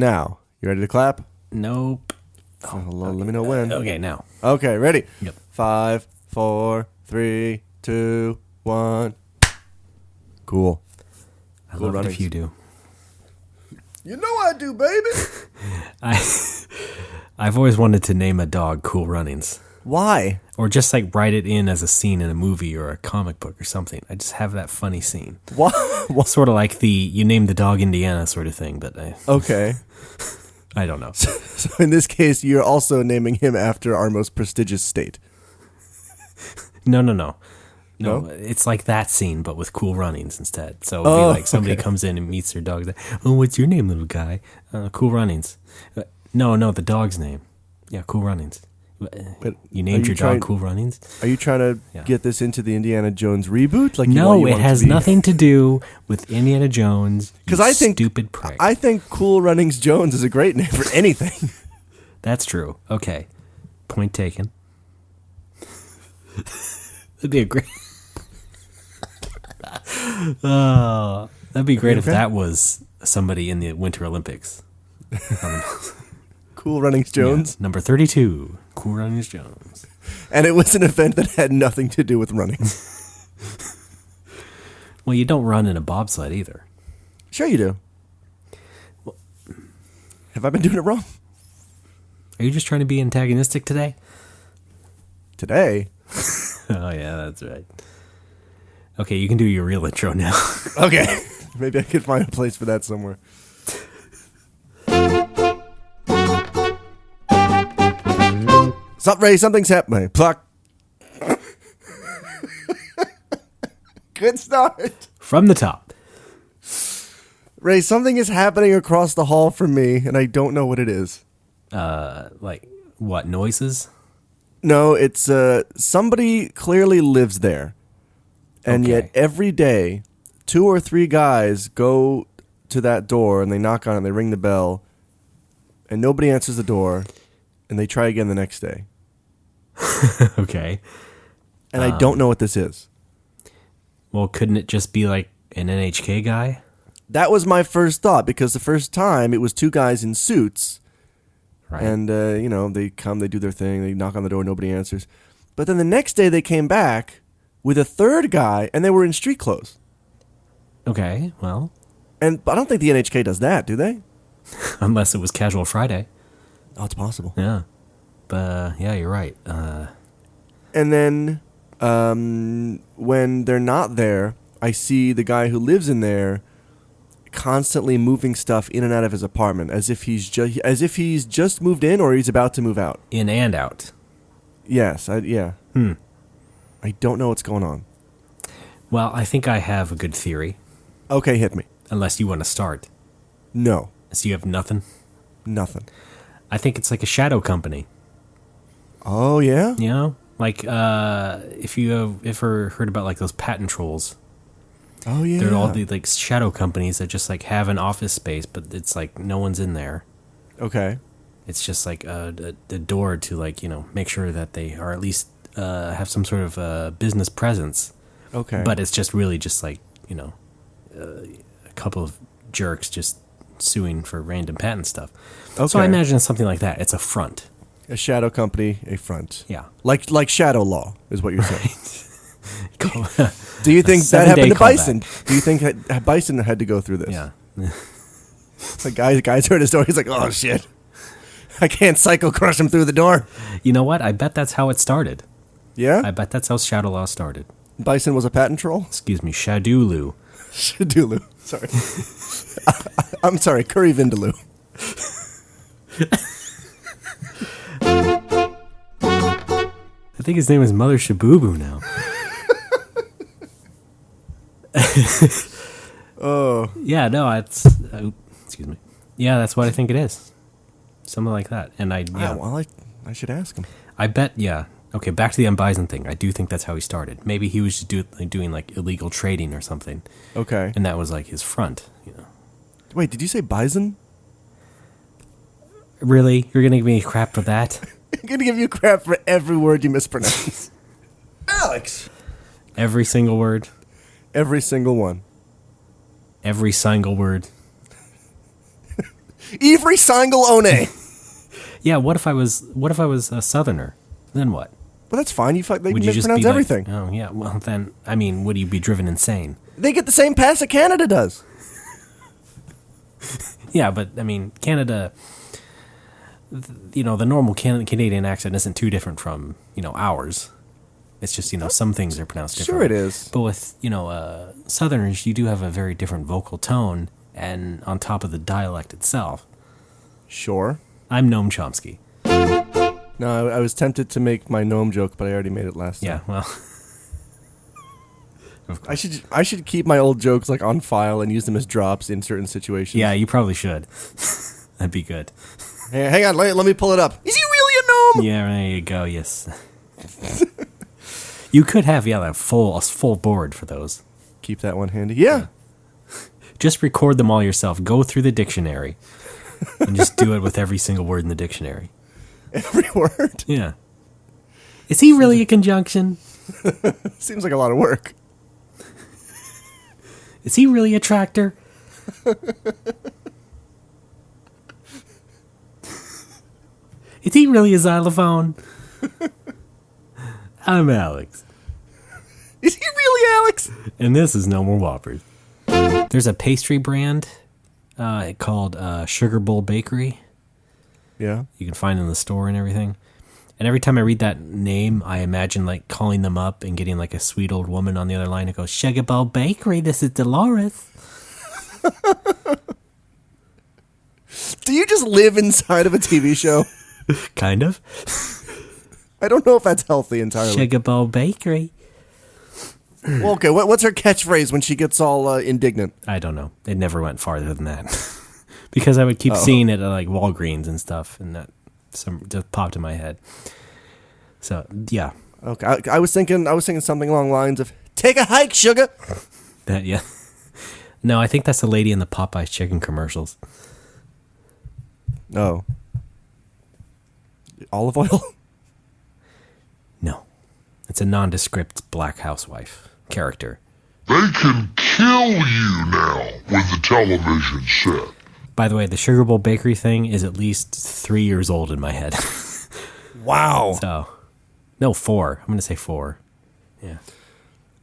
now. You ready to clap? Nope. Let me know when. Okay, now. Okay, ready? Yep. 5, 4, 3, 2, 1. Cool. I Cool love it runnings. if you do. You know I do, baby. I've always wanted to name a dog Cool Runnings. Why? Or just like write it in as a scene in a movie or a comic book or something. I just have that funny scene. What? Sort of like the you named the dog Indiana sort of thing, but Okay. I don't know. So in this case, you're also naming him after our most prestigious state. No. No? It's like that scene, but with Cool Runnings instead. So it'd be like somebody comes in and meets their dog. Oh, what's your name, little guy? Cool Runnings. No, the dog's name. Yeah, Cool Runnings. But You named your dog Cool Runnings? Are you trying to get this into the Indiana Jones reboot? Like no, it has nothing to do with Indiana Jones. Because I think stupid prick. I think Cool Runnings Jones is a great name for anything. That's true. Okay, point taken. That'd be a great. Oh, that'd be great if that was somebody in the Winter Olympics. Cool Runnings Jones, yeah, number 32. Cool Runnings Jones. And it was an event that had nothing to do with running. Well, you don't run in a bobsled either. Sure you do. Well, have I been doing it wrong? Are you just trying to be antagonistic today? Today? Oh, yeah, that's right. Okay, you can do your real intro now. Okay. Maybe I could find a place for that somewhere. Ray, something's happening. Pluck. Good start. From the top. Ray, something is happening across the hall from me, and I don't know what it is. Like, what, noises? No, it's, somebody clearly lives there. And yet every day, 2 or 3 guys go to that door, and they knock on it, and they ring the bell, and nobody answers the door, and they try again the next day. Okay. And I don't know what this is. Well, couldn't it just be like an NHK guy? That was my first thought, because the first time it was 2 guys in suits. Right. And, they come, they do their thing, they knock on the door, nobody answers. But then the next day they came back with a 3rd guy, and they were in street clothes. Okay, well. And I don't think the NHK does that, do they? Unless it was Casual Friday. Oh, it's possible. Yeah. But, yeah, you're right. And then when they're not there, I see the guy who lives in there constantly moving stuff in and out of his apartment, as if he's just moved in or he's about to move out. In and out. Yes, I don't know what's going on. Well, I think I have a good theory. Okay, hit me. Unless you want to start. No. So you have nothing? Nothing. I think it's like a shadow company. Oh, yeah? You know? Like, if you have ever heard about, like, those patent trolls. Oh, yeah. They're all the, like, shadow companies that just, like, have an office space, but it's, like, no one's in there. Okay. It's just, like, a door to, like, make sure that they are at least have some sort of business presence. Okay. But it's just really just, like, a couple of jerks just suing for random patent stuff. Okay. So I imagine it's something like that. It's a front. A shadow company, a front. Yeah. Like shadow law is what you're saying. Right. Do you think that happened to Bison? Callback. Do you think Bison had to go through this? Yeah. The guys heard his story. He's like, oh, shit. I can't cycle crush him through the door. You know what? I bet that's how it started. Yeah? I bet that's how Shadow Law started. Bison was a patent troll? Excuse me, Shadulu. Shadulu. Sorry. I'm sorry, Curry Vindaloo. I think his name is Mother Shabubu now. Oh. Yeah, no, it's... excuse me. Yeah, that's what I think it is. Something like that. And I should ask him. I bet, yeah. Okay, back to the Bison thing. I do think that's how he started. Maybe he was just doing like illegal trading or something. Okay. And that was like his front, Wait, did you say Bison? Really? You're going to give me crap for that? I'm going to give you crap for every word you mispronounce. Alex! Every single word? Every single one. Every single word? Every single one. Yeah, what if I was a Southerner? Then what? Well, that's fine. They Would you just mispronounce be everything. Like, oh, yeah, well, then, I mean, would you be driven insane? They get the same pass that Canada does. Yeah, but, I mean, Canada, the normal Canadian accent isn't too different from, ours. It's just, some things are pronounced different. Sure it is. But with, Southerners, you do have a very different vocal tone, and on top of the dialect itself. Sure. I'm Noam Chomsky. No, I was tempted to make my gnome joke, but I already made it last time. Yeah, well... I should keep my old jokes like on file and use them as drops in certain situations. Yeah, you probably should. That'd be good. Hey, hang on, let me pull it up. Is he really a gnome? Yeah, there you go. Yes. You could have a full board for those. Keep that one handy. Yeah. Just record them all yourself. Go through the dictionary and just do it with every single word in the dictionary. Every word? Yeah. Is he really a conjunction? Seems like a lot of work. Is he really a tractor? Is he really a xylophone? I'm Alex. Is he really Alex? And this is No More Whoppers. There's a pastry brand called Sugar Bowl Bakery. Yeah. You can find in the store and everything. And every time I read that name, I imagine like calling them up and getting like a sweet old woman on the other line that goes, Sugar Bowl Bakery, this is Dolores. Do you just live inside of a TV show? Kind of. I don't know if that's healthy entirely. Sugar Bowl Bakery. Well, okay, what's her catchphrase when she gets all indignant? I don't know. It never went farther than that. Because I would keep seeing it at like Walgreens and stuff, and that just popped in my head. So, yeah. Okay, I was thinking something along the lines of, take a hike, sugar. That, yeah. No, I think that's the lady in the Popeye's chicken commercials. Oh. Olive oil? No. It's a nondescript black housewife character. They can kill you now with the television set. By the way, the Sugar Bowl Bakery thing is at least 3 years old in my head. Wow. So, no, 4. I'm going to say 4. Yeah.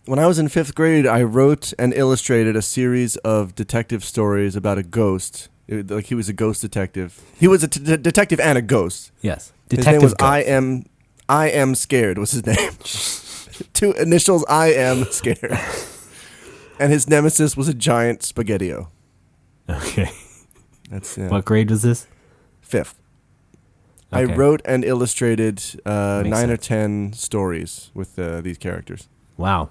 When I was in 5th grade, I wrote and illustrated a series of detective stories about a ghost. Like he was a ghost detective. He was a detective and a ghost. Yes. Detective his name was I am scared was his name. 2 initials, I am scared. And his nemesis was a giant spaghettio. Okay. That's What grade was this? 5th. Okay. I wrote and illustrated 9 or sense. 10 stories with these characters. Wow.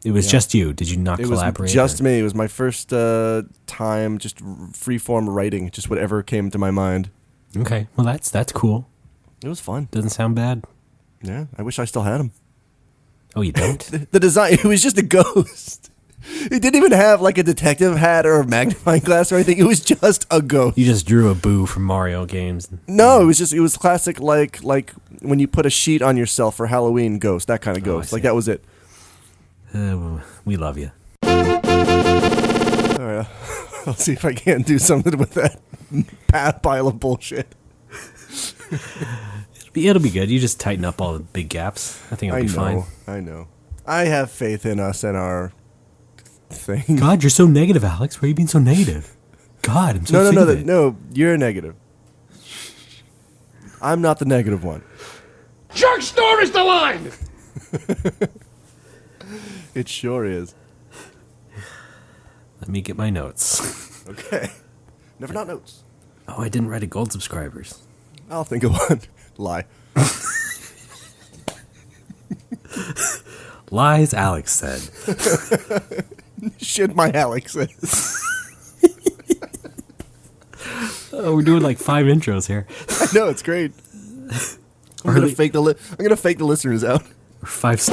It was just you. Did you not collaborate? It was just me. It was my first time just freeform writing, just whatever came to my mind. Okay. Well, that's cool. It was fun. Doesn't sound bad. Yeah, I wish I still had him. Oh, you don't? The design, it was just a ghost. It didn't even have like a detective hat or a magnifying glass or anything. It was just a ghost. You just drew a Boo from Mario games. No, it was classic like when you put a sheet on yourself for Halloween ghost, that kind of ghost. Like that was it. We love you. All right, I'll see if I can do something with that pile of bullshit. It'll be good. You just tighten up all the big gaps. I think it'll be fine. I know. I have faith in us and our thing. God, you're so negative, Alex. Why are you being so negative? God, I'm so sick of it. No, you're negative. I'm not the negative one. Chuck Storr is the line! It sure is. Let me get my notes. Okay. Never not notes. Oh, I didn't write a gold subscribers. I'll think of one. Lie. Lies, Alex said. Shit, my Alex says. Oh, we're doing like 5 intros here. I know, it's great. I'm gonna fake the listeners out. 5.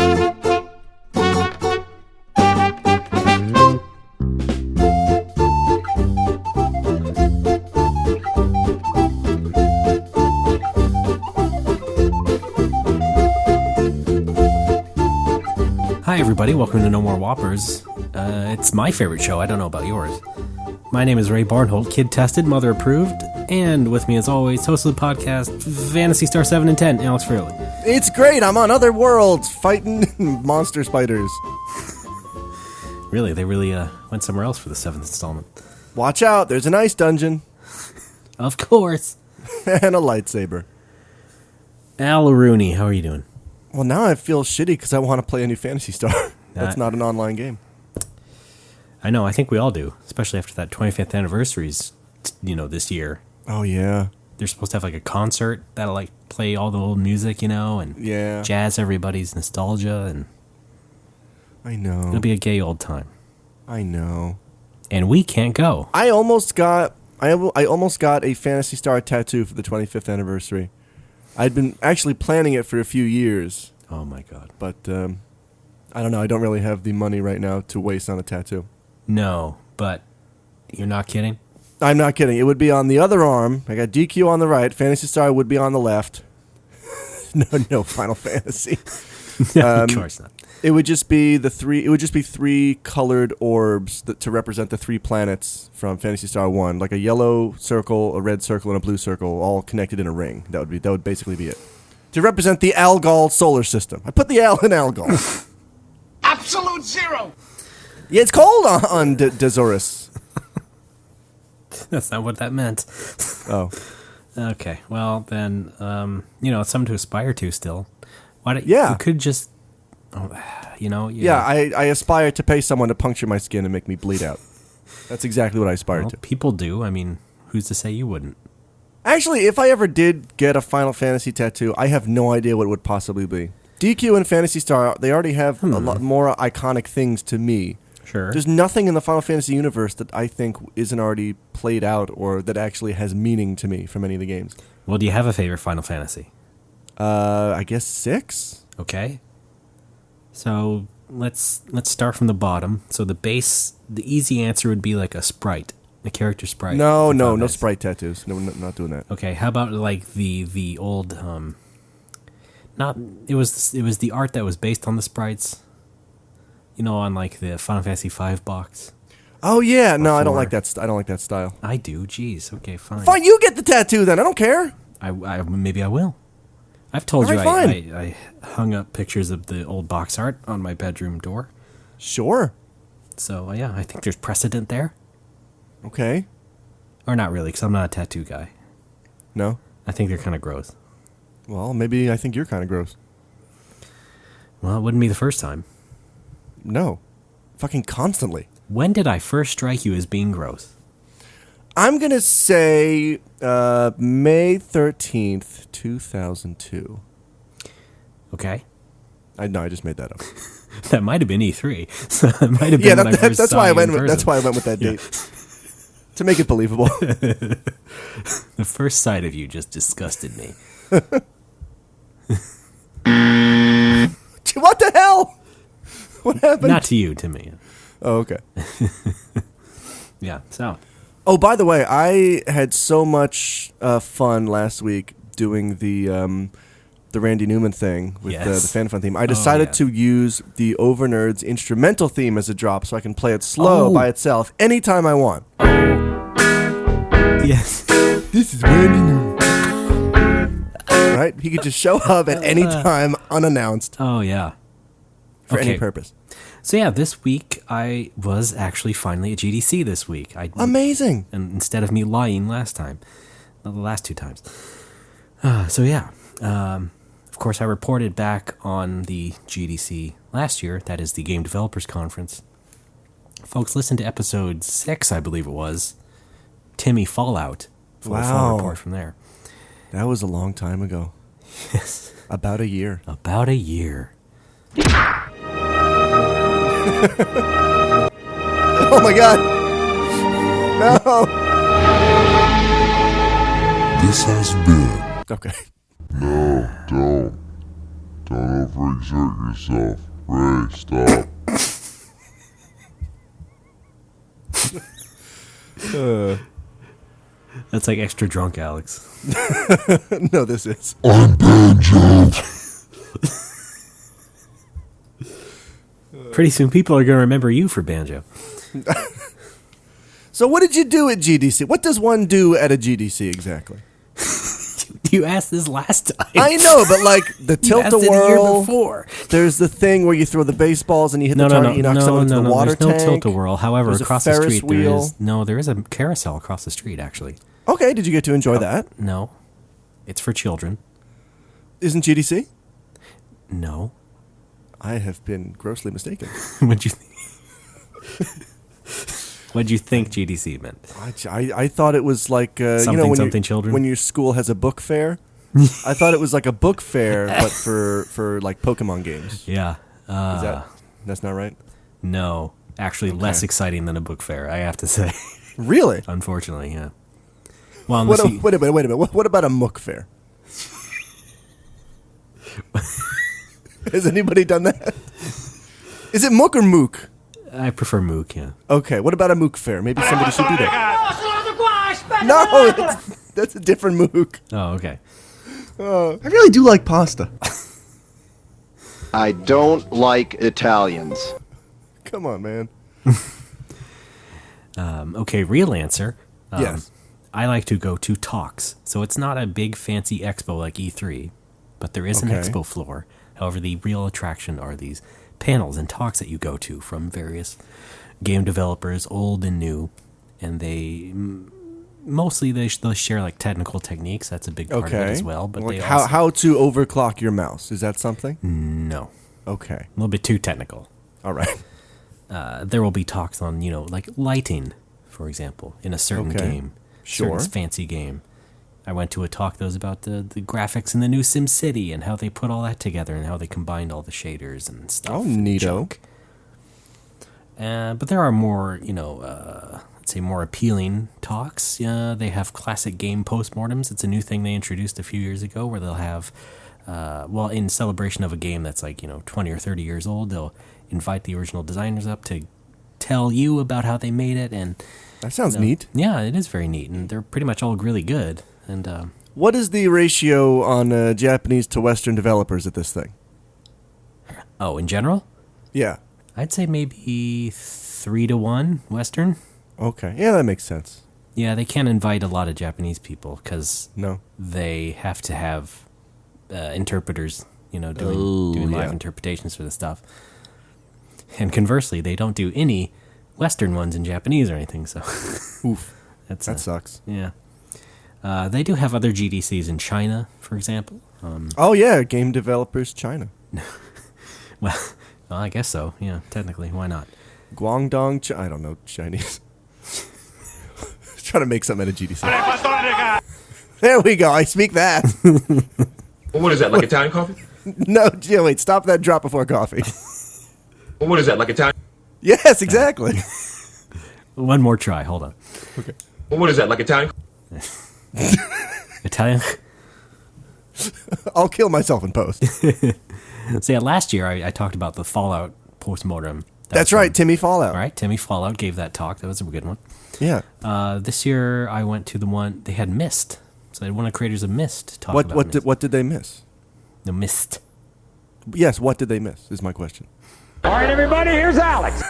Hi, everybody. Welcome to No More Whoppers. It's my favorite show. I don't know about yours. My name is Ray Barnholt, kid tested, mother approved, and with me as always, host of the podcast, Phantasy Star 7 and 10, Alex Fairley. It's great, I'm on other worlds fighting monster spiders. Really, they really went somewhere else for the 7th installment. Watch out, there's an ice dungeon. Of course. And a lightsaber. Al Rooney, how are you doing? Well, now I feel shitty because I want to play a new Phantasy Star. That's not an online game. I know, I think we all do, especially after that 25th anniversary's, this year. Oh, yeah. They're supposed to have like a concert that'll like play all the old music, and jazz everybody's nostalgia, and I know. It'll be a gay old time. I know. And we can't go. I almost got a Phantasy Star tattoo for the 25th anniversary. I'd been actually planning it for a few years. Oh my god. But I don't know, I don't really have the money right now to waste on a tattoo. No, but you're not kidding? I'm not kidding. It would be on the other arm. I got DQ on the right. Phantasy Star would be on the left. No Final Fantasy. Of course not. It would just be three colored orbs to represent the three planets from Phantasy Star 1, like a yellow circle, a red circle, and a blue circle, all connected in a ring. That would basically be it. To represent the Algol solar system. I put the Al in Algol. Absolute zero. Yeah, it's cold on Dazorus. That's not what that meant. Oh. Okay. Well, then, it's something to aspire to still. Yeah. You could just, Yeah, I aspire to pay someone to puncture my skin and make me bleed out. That's exactly what I aspire to. People do. I mean, who's to say you wouldn't? Actually, if I ever did get a Final Fantasy tattoo, I have no idea what it would possibly be. DQ and Phantasy Star, they already have a lot more iconic things to me. Sure. There's nothing in the Final Fantasy universe that I think isn't already played out or that actually has meaning to me from any of the games. Well, do you have a favorite Final Fantasy? I guess 6? Okay. So let's start from the bottom. So the easy answer would be like a sprite, a character sprite. No sprite tattoos. No, not doing that. Okay, how about like the old it was the art that was based on the sprites. On like the Final Fantasy V box. Oh yeah, no, I don't like that. I don't like that style. I do. Jeez. Okay, fine. Fine, you get the tattoo then. I don't care. I maybe I will. I've told you I hung up pictures of the old box art on my bedroom door. Sure. So yeah, I think there's precedent there. Okay. Or not really, because I'm not a tattoo guy. No. I think they're kind of gross. Well, maybe I think you're kind of gross. Well, it wouldn't be the first time. No. Fucking constantly. When did I first strike you as being gross? I'm going to say May 13th, 2002. Okay. I just made that up. That might have been E3. So it might have been that's why I went with that date. To make it believable. The first sight of you just disgusted me. What the hell? What happened? Not to you, to me. Oh, okay. Yeah, so. Oh, by the way, I had so much fun last week doing the Randy Newman thing with the Fan Fun theme. I decided to use the Overnerds instrumental theme as a drop so I can play it slow by itself anytime I want. Yes. This is Randy Newman. Right? He could just show up at any time unannounced. Oh, yeah. For any purpose. So yeah, this week I was actually finally at GDC this week. Amazing. And instead of me lying last time. Well, the last 2 times. So yeah. Of course, I reported back on the GDC last year. That is the Game Developers Conference. Folks, listen to episode 6, I believe it was. Timmy Fallout. For a full report from there. That was a long time ago. Yes. About a year. About a year. Oh my god. No. This has been. Okay. No, don't. Don't overexert yourself. Ray, stop. That's like extra drunk, Alex. No, this is. I'm Banjo. Pretty soon people are going to remember you for Banjo. So what did you do at GDC? What does one do at a GDC exactly? You asked this last time. I know, but like the tilt-a-whirl. Before. There's the thing where you throw the baseballs and you hit the target, you knock someone into the water tank. There's no tilt-a-whirl. However, There's across a the Ferris street wheel. there is a carousel across the street, actually. Okay, did you get to enjoy that? No. It's for children. Isn't GDC? No. I have been grossly mistaken. What'd you think? What'd you think GDC meant? I thought it was like something children? When your school has a book fair. I thought it was like a book fair, but for like Pokemon games. Yeah. That's not right? No. Actually, less exciting than a book fair, I have to say. Really? Unfortunately, yeah. Well, wait a minute. What about a mook fair? Has anybody done that? Is it mook or mook? I prefer mook, yeah. Okay, what about a mook fair? Maybe somebody should do that. No, that's a different mook. Oh, okay. I really do like pasta. I don't like Italians. Come on, man. Okay, real answer. Yes. I like to go to talks. So it's not a big fancy expo like E3, but there is an expo floor. However, the real attraction are these panels and talks that you go to from various game developers, old and new, and they mostly they'll share like technical techniques. That's a big part of it as well. But like they how to overclock your mouse. Is that something? No. Okay. A little bit too technical. All right. There will be talks on like lighting, for example, in a certain game, certain fancy game. I went to a talk that was about the graphics in the new SimCity and how they put all that together and how they combined all the shaders and stuff. Oh, neato. But there are more, let's say more appealing talks. They have classic game postmortems. It's a new thing they introduced a few years ago where they'll have, in celebration of a game that's like, 20 or 30 years old, they'll invite the original designers up to tell you about how they made it. And that sounds neat. Yeah, it is very neat. And they're pretty much all really good. And what is the ratio on Japanese to Western developers at this thing? Oh, in general? Yeah. I'd say maybe 3-1 Western. Okay. Yeah, that makes sense. Yeah, they can't invite a lot of Japanese people because they have to have interpreters, doing live interpretations for the stuff. And conversely, they don't do any Western ones in Japanese or anything. So, oof, that sucks. Yeah. They do have other GDCs in China, for example. Game Developers China. well, I guess so. Yeah, technically, why not? Guangdong, I don't know Chinese. Trying to make something out of GDC. There we go. I speak that. What is that, like Italian coffee? No, wait. Stop that drop before coffee. What is that, like Italian? Yes, exactly. One more try. Hold on. Okay. What is that, like Italian? Italian? I'll kill myself in post. So yeah, last year I talked about the Fallout postmortem. That's right, Timmy Fallout. All right, Timmy Fallout gave that talk. That was a good one. Yeah. This year I went to the one, they had Myst. So they had one of the creators of Myst talk about Myst. What did they miss? The Myst. Yes, what did they miss is my question. All right, everybody, here's Alex.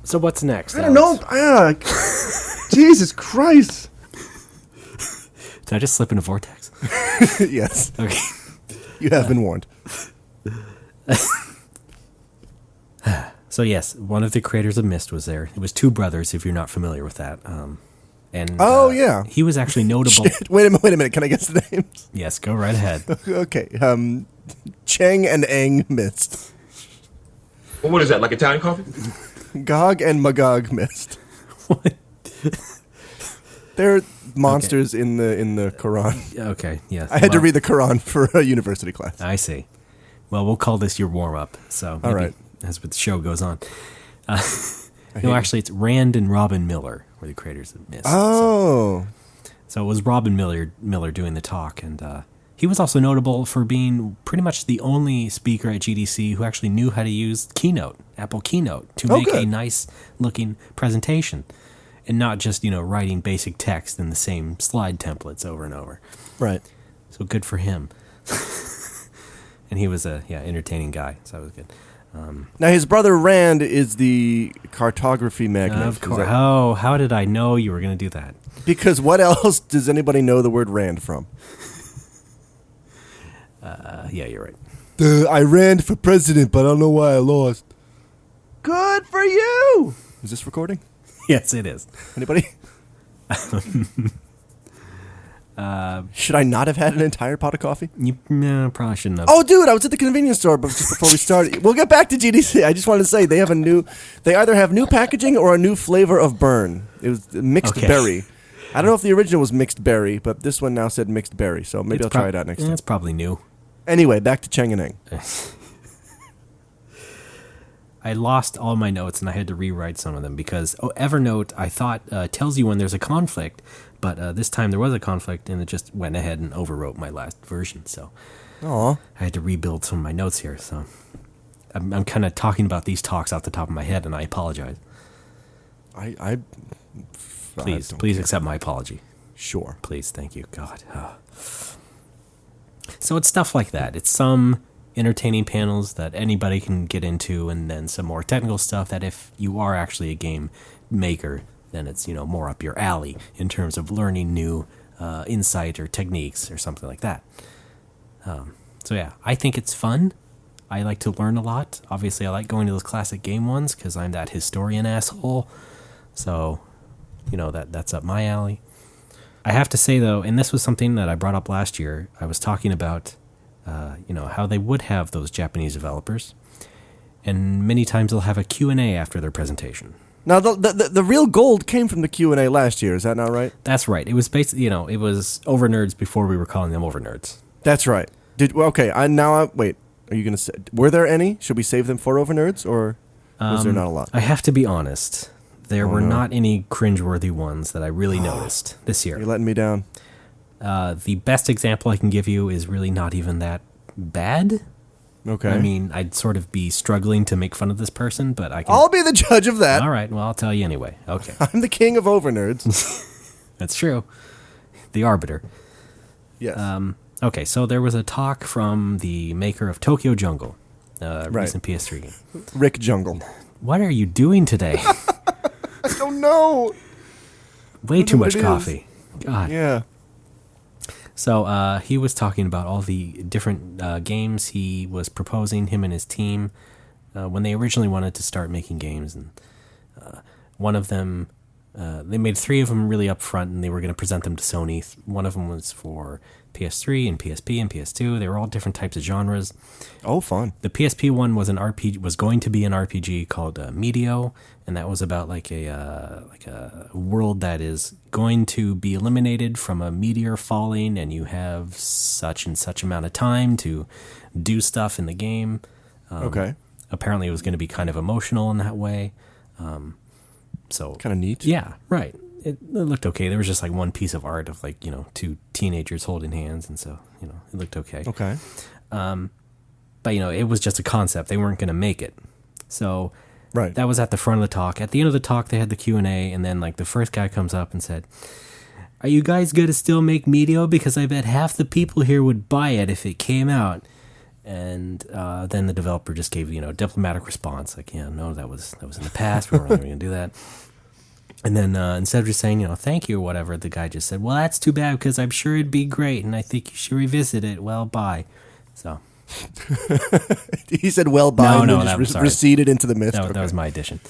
So what's next? I don't know. Jesus Christ. Did I just slip in a vortex? Yes. Okay. You have been warned. So yes, one of the creators of Myst was there. It was two brothers, if you're not familiar with that. He was actually notable. Shit. Wait a minute. Can I guess the names? Yes, go right ahead. Okay. Cheng and Eng Myst. What is that, like Italian coffee? Gog and Magog Myst. What? They're monsters in the Quran. Okay, yes. I had to read the Quran for a university class. I see. Well, we'll call this your warm-up. So all right. As the show goes on. No, actually, it's Rand and Robin Miller were the creators of Myst. Oh. So it was Robin Miller doing the talk, and he was also notable for being pretty much the only speaker at GDC who actually knew how to use Keynote, Apple Keynote, to make a nice-looking presentation, and not just writing basic text in the same slide templates over and over. Right. So good for him. And he was a entertaining guy, so that was good. Now, his brother Rand is the cartography magnate. Of course. How did I know you were going to do that? Because what else does anybody know the word Rand from? Yeah, you're right. I ran for president, but I don't know why I lost. Good for you! Is this recording? Yes, it is. Anybody? Should I not have had an entire pot of coffee? No, probably shouldn't have. Oh, dude, I was at the convenience store just before we started. We'll get back to GDC. I just wanted to say they either have new packaging or a new flavor of burn. It was mixed berry. I don't know if the original was mixed berry, but this one now said mixed berry, so maybe I'll try it out next time. It's probably new. Anyway, back to Cheng and Eng. I lost all my notes and I had to rewrite some of them because Evernote, I thought, tells you when there's a conflict, but this time there was a conflict and it just went ahead and overwrote my last version. So I had to rebuild some of my notes here. So I'm kind of talking about these talks off the top of my head and I apologize. Please accept my apology. Sure. Please, thank you. God. So it's stuff like that. It's some entertaining panels that anybody can get into, and then some more technical stuff that if you are actually a game maker, then it's, more up your alley in terms of learning new insight or techniques or something like that. So yeah, I think it's fun. I like to learn a lot. Obviously, I like going to those classic game ones because I'm that historian asshole. So, that's up my alley. I have to say, though, and this was something that I brought up last year, I was talking about, how they would have those Japanese developers, and many times they'll have a Q&A after their presentation. Now, the real gold came from the Q&A last year, is that not right? That's right. It was basically, it was over nerds before we were calling them over nerds. That's right. Wait, are you going to say, were there any? Should we save them for over nerds, or was there not a lot? I have to be honest. There were not any cringeworthy ones that I really noticed this year. You're letting me down. The best example I can give you is really not even that bad. Okay. I mean, I'd sort of be struggling to make fun of this person, but I can... I'll be the judge of that. All right, well, I'll tell you anyway. Okay. I'm the king of over nerds. That's true. The arbiter. Yes. Okay, so there was a talk from the maker of Tokyo Jungle, recent PS3 game. Rick Jungle. What are you doing today? I don't know. Way too much coffee. God. Yeah. So he was talking about all the different games he was proposing, him and his team, when they originally wanted to start making games. And one of them, they made 3 of them really up front, and they were going to present them to Sony. One of them was for PS3 and PSP and PS2. They were all different types of genres. Oh, fun. The PSP one was was going to be an RPG called Medio, and that was about like a world that is going to be eliminated from a meteor falling, and you have such and such amount of time to do stuff in the game. Okay. Apparently, it was going to be kind of emotional in that way. So kind of neat. Yeah, right. It looked okay. There was just like one piece of art of 2 teenagers holding hands, and so it looked okay. Okay. But it was just a concept. They weren't going to make it. So right. That was at the front of the talk. At the end of the talk, they had the Q&A, and then the first guy comes up and said, "Are you guys going to still make Medio? Because I bet half the people here would buy it if it came out." And then the developer just gave diplomatic response, no, that was in the past. We weren't really going to do that. And then instead of just saying, thank you or whatever, the guy just said, "Well, that's too bad because I'm sure it'd be great, and I think you should revisit it. Well, bye." So he said, "Well, bye," no, and just receded into the mist. That was my addition.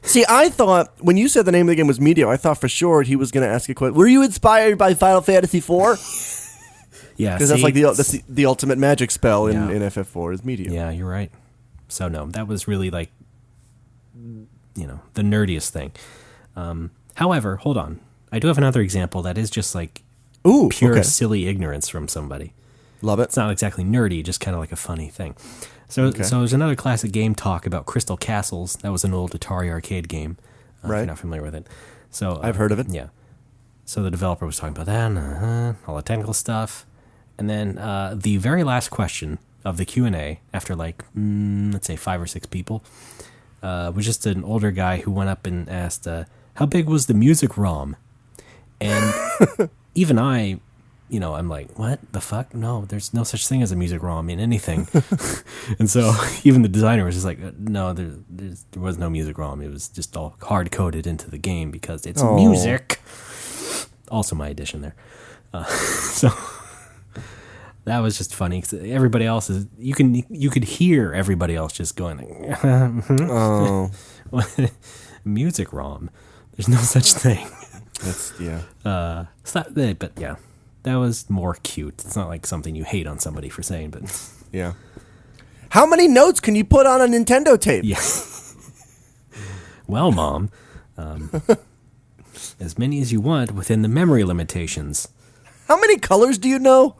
See, I thought when you said the name of the game was Medio, I thought for sure he was going to ask a question. Were you inspired by Final Fantasy IV? Yeah, because that's the ultimate magic spell in FF4 is Medio. Yeah, you're right. So no, that was really the nerdiest thing. However, hold on. I do have another example that is just pure silly ignorance from somebody. Love it. It's not exactly nerdy, just kind of like a funny thing. So there's another classic game talk about Crystal Castles. That was an old Atari arcade game. If you're not familiar with it. So I've heard of it. Yeah. So the developer was talking about that, all the technical stuff. And then the very last question of the Q&A, after let's say 5 or 6 people, was just an older guy who went up and asked, how big was the music ROM? And even I I'm like, what the fuck? No, there's no such thing as a music ROM in anything. And so even the designer was just like, no, there was no music ROM. It was just all hard coded into the game because it's music. Also my addition there. So that was just funny. 'Cause everybody else you could hear everybody else just going, oh, music ROM. There's no such thing. That's But yeah, that was more cute. It's not like something you hate on somebody for saying, but yeah. How many notes can you put on a Nintendo tape? yeah. Well, Mom, as many as you want within the memory limitations. How many colors do you know?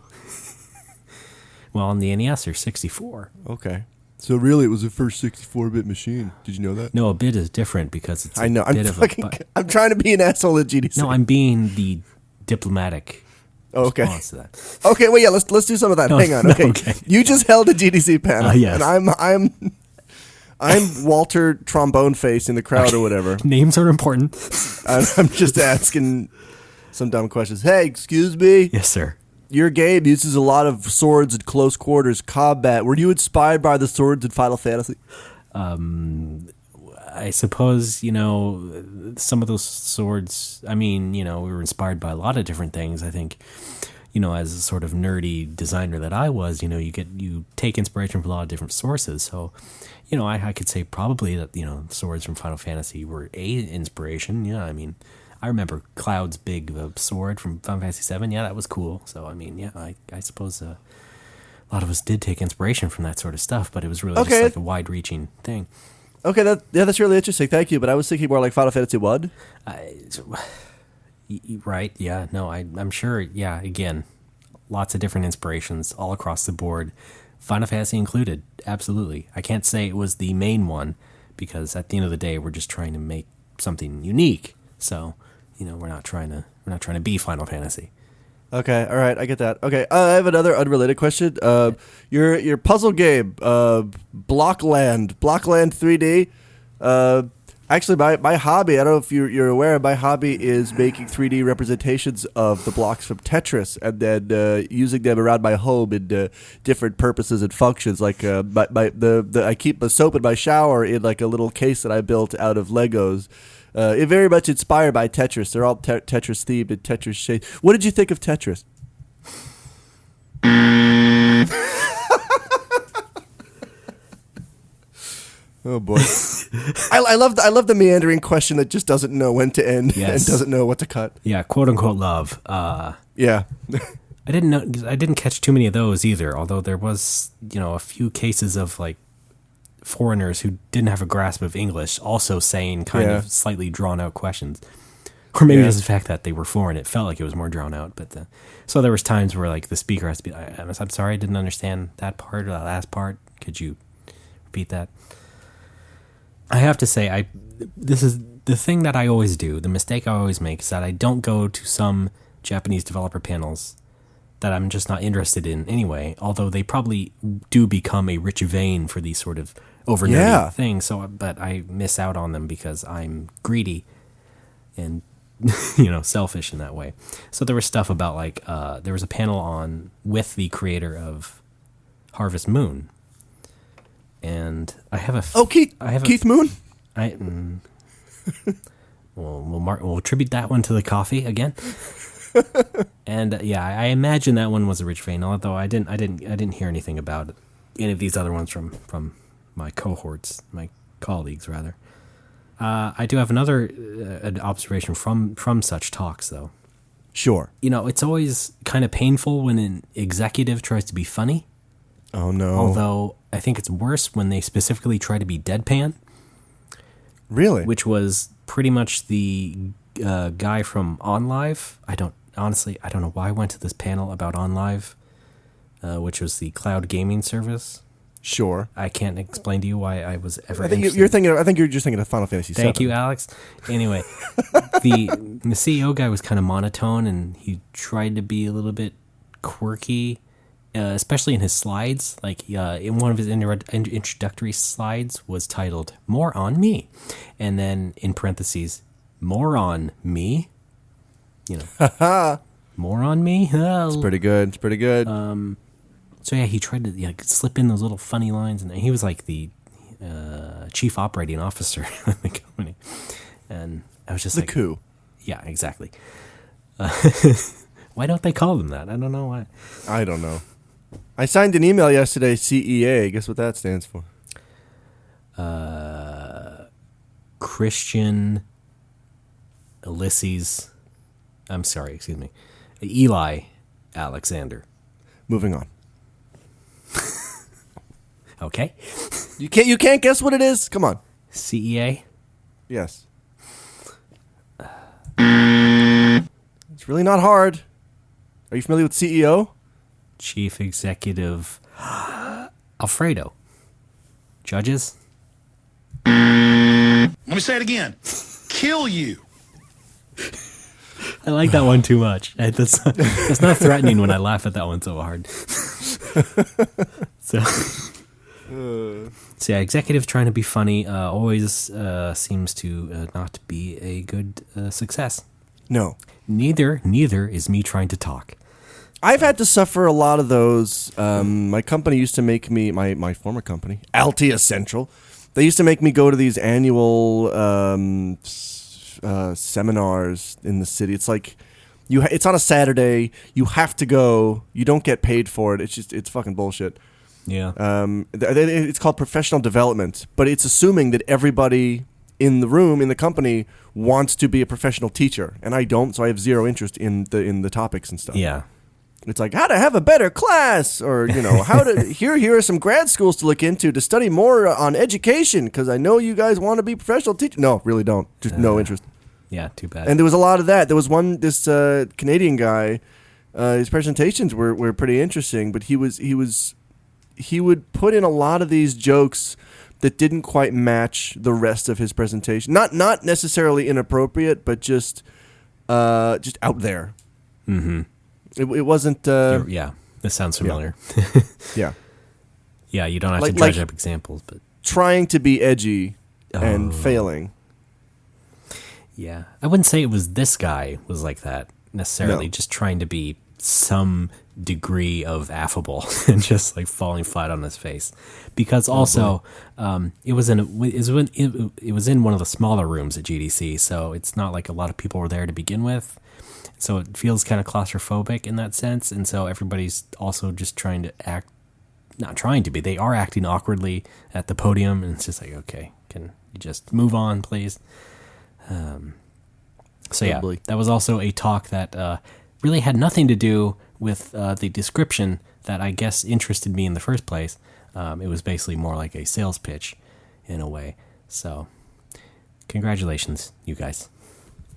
Well, on the NES, there's 64. Okay. So really, it was the first 64-bit machine. Did you know that? No, a bit is different because it's I know. I'm trying to be an asshole at GDC. No, I'm being the diplomatic okay. response to that. Okay, well, yeah, let's do some of that. No, Hang on. no, Okay. okay. You just held a GDC panel. Yes. And I'm Walter Trombone Face in the crowd or whatever. Names are important. I'm just asking some dumb questions. Hey, excuse me? Yes, sir. Your game uses a lot of swords and close quarters combat. Were you inspired by the swords in Final Fantasy? I suppose, some of those swords, we were inspired by a lot of different things. I think, as a sort of nerdy designer that I was, you take inspiration from a lot of different sources. So, I could say probably that, swords from Final Fantasy were a inspiration. Yeah, I remember Cloud's big sword from Final Fantasy VII. Yeah, that was cool. So, I suppose a lot of us did take inspiration from that sort of stuff, but it was really just like a wide-reaching thing. Okay, that's really interesting. Thank you. But I was thinking more like Final Fantasy 1. Right, yeah. No, I'm sure, yeah, again, lots of different inspirations all across the board. Final Fantasy included, absolutely. I can't say it was the main one because at the end of the day, we're just trying to make something unique. So, we're not trying to be Final Fantasy. Okay, all right, I get that. Okay, I have another unrelated question. Your puzzle game, Blockland 3D. Actually, my hobby, I don't know if you're aware, my hobby is making 3D representations of the blocks from Tetris and then using them around my home in different purposes and functions. Like I keep the soap in my shower in like a little case that I built out of Legos. It very much inspired by Tetris. They're all Tetris themed and Tetris shaped. What did you think of Tetris? Oh boy, I love the meandering question that just doesn't know when to end and doesn't know what to cut. Yeah, quote unquote love. Yeah, I didn't catch too many of those either. Although there was a few cases of like foreigners who didn't have a grasp of English also saying kind of slightly drawn out questions, or maybe just the fact that they were foreign. It felt like it was more drawn out. But so there was times where like the speaker has to be, I'm sorry, I didn't understand that part or that last part. Could you repeat that? I have to say, this is the thing that I always do. The mistake I always make is that I don't go to some Japanese developer panels that I'm just not interested in anyway, although they probably do become a rich vein for these sort of over nerdy things. So, but I miss out on them because I'm greedy and selfish in that way. So there was stuff about like there was a panel with the creator of Harvest Moon, and I have Keith Moon. We'll attribute that one to the coffee again. And I imagine that one was a rich vein, although I didn't hear anything about any of these other ones from my cohorts, my colleagues rather. I do have another an observation from such talks though. Sure. It's always kind of painful when an executive tries to be funny. Oh no. Although I think it's worse when they specifically try to be deadpan. Really? Which was pretty much the guy from OnLive. I don't know why I went to this panel about OnLive, which was the cloud gaming service. Sure. I can't explain to you why I was ever. I think you're just thinking of Final Fantasy VII. Thank you, Alex. Anyway, the CEO guy was kind of monotone, and he tried to be a little bit quirky, especially in his slides. Like in one of his introductory slides was titled "More on Me," and then in parentheses, "More on me." More on me? Oh. It's pretty good. It's pretty good. So yeah, he tried to slip in those little funny lines, and he was like the chief operating officer of the company. And I was just the coup. Yeah, exactly. Why don't they call them that? I don't know why. I don't know. I signed an email yesterday, CEA. Guess what that stands for? Christian Ulysses. I'm sorry, excuse me. Eli Alexander. Moving on. Okay. You can't guess what it is? Come on. CEA? Yes. It's really not hard. Are you familiar with CEO? Chief Executive Alfredo. Judges? Let me say it again. Kill you. I like that one too much. That's not threatening when I laugh at that one so hard. So yeah, executive trying to be funny always seems to not be a good success. No. Neither is me trying to talk. I've had to suffer a lot of those. My company used to make me, my former company, Altia Central, they used to make me go to these annual seminars in the city. It's like, it's on a Saturday, you have to go, you don't get paid for it. It's fucking bullshit. Yeah. It's called professional development, but it's assuming that everybody in the room, in the company, wants to be a professional teacher, and I don't, so I have zero interest in the topics and stuff. Yeah. It's like how to have a better class, or how to here are some grad schools to look into to study more on education, because I know you guys want to be professional teachers. No, really don't. Just no interest. Yeah, too bad. And there was a lot of that. There was this Canadian guy. His presentations were pretty interesting, but he would put in a lot of these jokes that didn't quite match the rest of his presentation. Not necessarily inappropriate, but just out there. Mm-hmm. It wasn't. Yeah, this sounds familiar. Yeah. Yeah, you don't have to dredge up examples, but trying to be edgy and failing. Yeah, I wouldn't say it was this guy was like that necessarily. No. Just trying to be some degree of affable and just like falling flat on his face, because also it was in one of the smaller rooms at GDC, so it's not like a lot of people were there to begin with, so it feels kind of claustrophobic in that sense, and so everybody's also just trying to act, not trying to be, they are acting awkwardly at the podium, and it's just like, okay, can you just move on, please? So yeah, that was also a talk that really had nothing to do with the description that I guess interested me in the first place. It was basically more like a sales pitch in a way. So congratulations, you guys.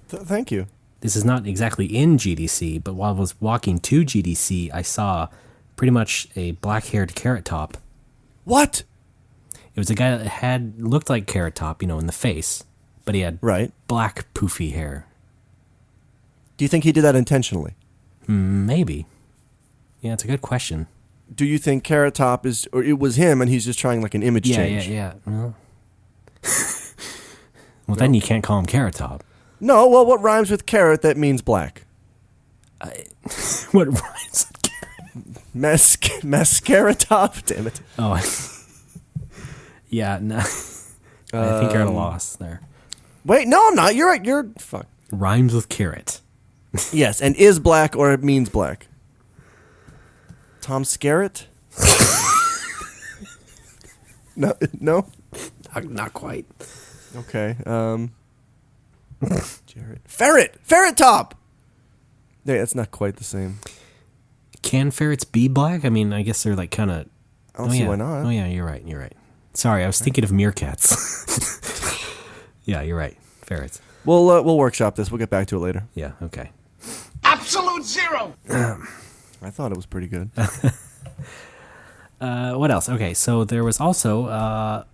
Thank you. This is not exactly in GDC, but while I was walking to GDC, I saw pretty much a black-haired Carrot Top. What? It was a guy that looked like Carrot Top, in the face, but he had black poofy hair. Do you think he did that intentionally? Maybe. Yeah, it's a good question. Do you think Carrot Top or it was him and he's just trying like an image change? Yeah. Well, then you can't call him Carrot Top. No, well, what rhymes with carrot that means black? What rhymes with carrot? Mascara Top, damn it. Oh, yeah, no. I think you're at a loss there. Wait, no, I'm not. You're right. Fuck. Rhymes with carrot. Yes, and is black or it means black. Tom Skerritt? No? Not quite. Okay. Jared. Ferret Top! Yeah, that's not quite the same. Can ferrets be black? I mean, I guess they're like kind of... I don't see why not. Oh, yeah, you're right. Sorry, I was thinking of meerkats. Yeah, you're right. Ferrets. We'll workshop this. We'll get back to it later. Yeah, okay. Absolute zero. I thought it was pretty good. What else? Okay, so there was also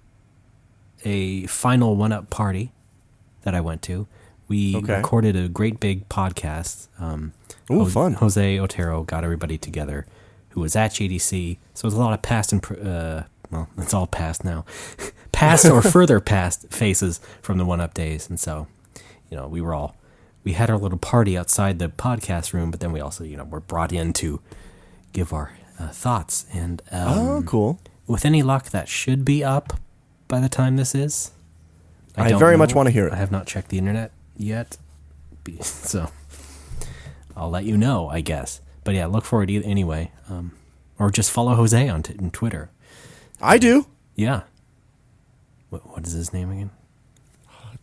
a final one-up party that I went to. We recorded a great big podcast. Fun. Jose Otero got everybody together who was at GDC. So it was a lot of past and... well, it's all past now. Past or further past faces from the one-up days. And so, we were all we had our little party outside the podcast room, but then we also, were brought in to give our thoughts. And cool. With any luck, that should be up by the time this is. I don't very know. much want to hear it. I have not checked the internet yet, so I'll let you know, I guess. But yeah, look forward to it anyway. Or just follow Jose on Twitter. I do. Yeah. What is his name again?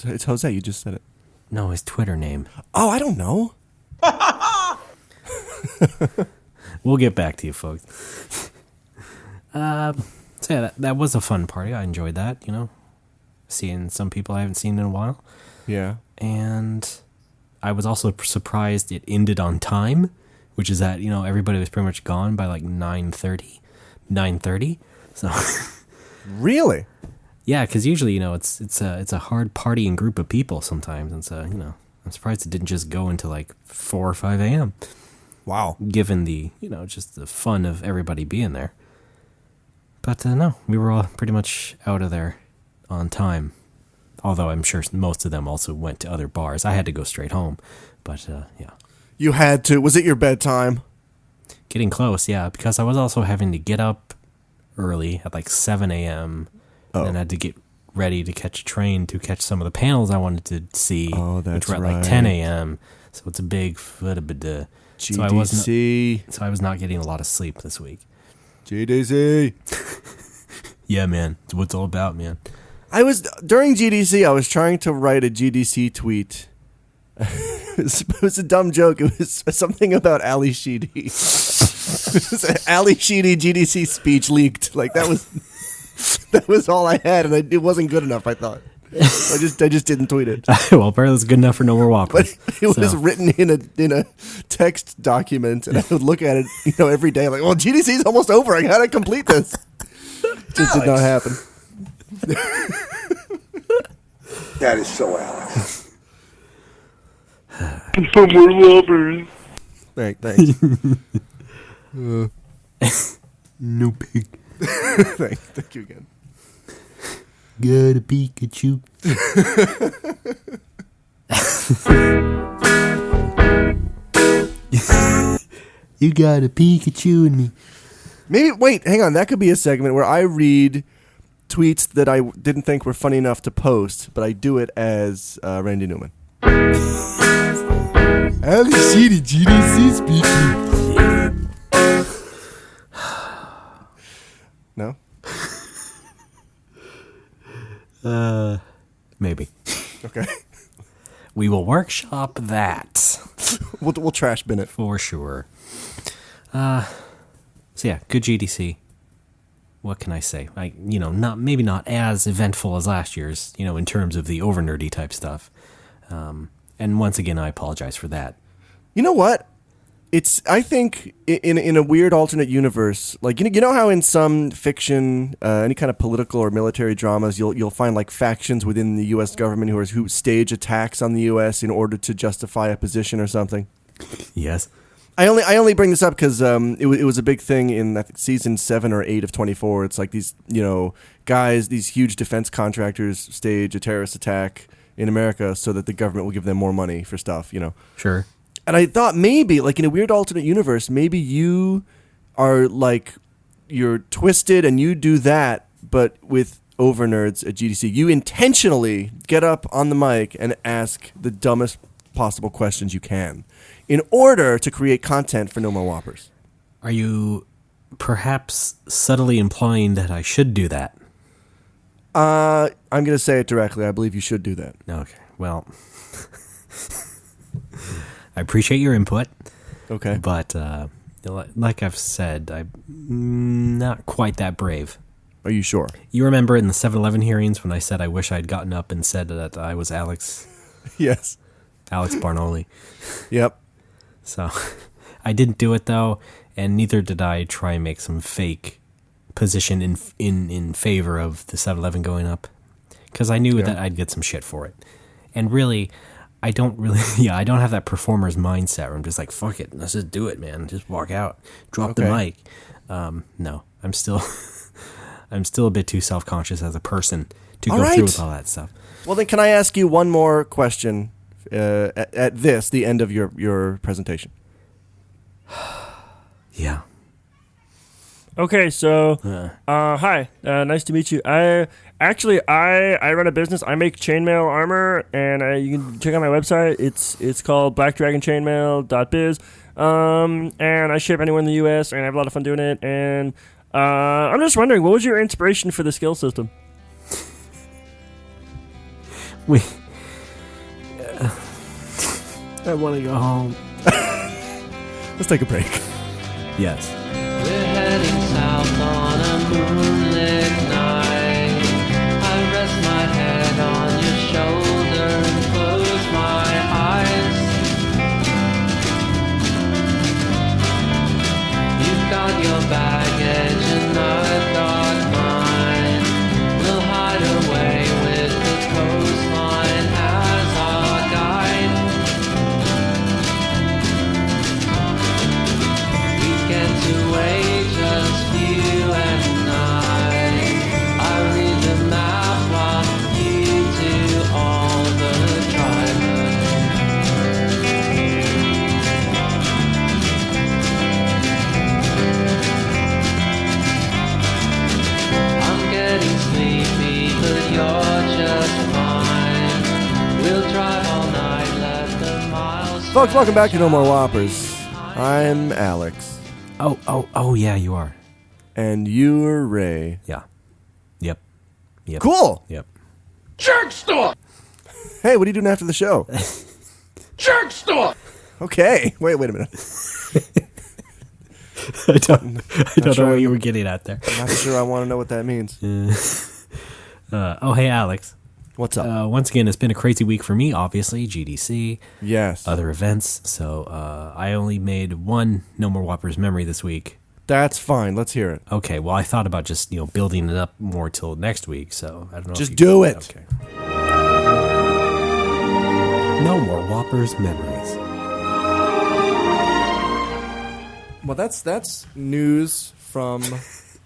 It's Jose. You just said it. No, his Twitter name. Oh, I don't know. We'll get back to you, folks. So yeah, that was a fun party. I enjoyed that, seeing some people I haven't seen in a while. Yeah. And I was also surprised it ended on time, which is that, everybody was pretty much gone by like 9:30. So Really? yeah, because usually, it's a hard partying group of people sometimes. And so, I'm surprised it didn't just go into like 4 or 5 a.m. Wow. Given the, just the fun of everybody being there. But no, we were all pretty much out of there on time. Although I'm sure most of them also went to other bars. I had to go straight home. But yeah. You had to. Was it your bedtime? Getting close, yeah. Because I was also having to get up early at like 7 a.m. Oh. And I had to get ready to catch a train to catch some of the panels I wanted to see. Oh, that's which were at like 10 a.m. So it's a big foot of a GDC. So I was not getting a lot of sleep this week. GDC. Yeah, man. It's what it's all about, man. During GDC, I was trying to write a GDC tweet. It was a dumb joke. It was something about Ali Sheedy. Ali Sheedy GDC speech leaked. Like that was all I had, and it wasn't good enough, I thought. I just didn't tweet it. Well, apparently it's good enough for No More Whoppers. But it was written in a text document, and I would look at it, every day. Like, well, GDC's almost over. I gotta complete this. Just did not happen. That is so Alex. No more Whoppers. Thanks. No pig. Thank you again. Got a Pikachu. You got a Pikachu in me. Maybe, wait, hang on. That could be a segment where I read tweets that I didn't think were funny enough to post, but I do it as Randy Newman. Ali Sheedy GDC speaking. No? Maybe. Okay. We will workshop that. We'll trash bin it. For sure. So yeah, good GDC. What can I say? Maybe not as eventful as last year's, in terms of the over nerdy type stuff. And once again, I apologize for that. You know what? I think in a weird alternate universe, like you know how in some fiction, any kind of political or military dramas, you'll find like factions within the U.S. government who stage attacks on the U.S. in order to justify a position or something. Yes. I only bring this up because it was a big thing in I think season 7 or 8 of 24. It's like these guys, these huge defense contractors stage a terrorist attack in America so that the government will give them more money for stuff. Sure. And I thought maybe, like in a weird alternate universe, maybe you are like, you're twisted and you do that, but with over nerds at GDC. You intentionally get up on the mic and ask the dumbest possible questions you can in order to create content for No More Whoppers. Are you perhaps subtly implying that I should do that? I'm going to say it directly. I believe you should do that. Okay. Well, I appreciate your input. Okay. But like I've said, I'm not quite that brave. Are you sure? You remember in the 7-Eleven hearings when I said I wish I'd gotten up and said that I was Alex? Yes. Alex Barnoli. Yep. So I didn't do it, though, and neither did I try and make some fake position in favor of the 7-Eleven going up, because I knew that I'd get some shit for it. And really, I don't have that performer's mindset where I'm just like, fuck it, let's just do it, man. Just walk out, drop the mic. No, I'm still a bit too self-conscious as a person to go through with all that stuff. Well, then can I ask you one more question at this, the end of your presentation. Yeah. Okay, so hi, nice to meet you. I run a business. I make chainmail armor, and you can check out my website. It's called blackdragonchainmail.biz. And I ship anywhere in the U.S. and I have a lot of fun doing it. And I'm just wondering, what was your inspiration for the skill system? I want to go home. Let's take a break. Yes. We're heading south on a moonlit night. I rest my head on your shoulder and close my eyes. You've got your baggage and I've got mine. We'll hide away with the coastline as our guide. Weekends away, just you and I read the map while you do all the driving. I'm getting sleepy, but you're just fine. We'll drive all night, let the miles. Folks, welcome back to No More Whoppers. I'm Alex. Oh, yeah, you are. And you're Ray. Yeah. Yep. Cool. Yep. Jerk stop! Hey, what are you doing after the show? Jerk stop! Okay. Wait a minute. I don't know sure. what you were getting at there. I'm not sure I want to know what that means. Hey, Alex. What's up? Once again, it's been a crazy week for me, obviously. GDC, Yes. other events. So I only made one No More Whoppers memory this week. That's fine. Let's hear it. Okay, well, I thought about just building it up more till next week. So I don't know. Just do it. Okay. No More Whoppers memories. Well, that's news from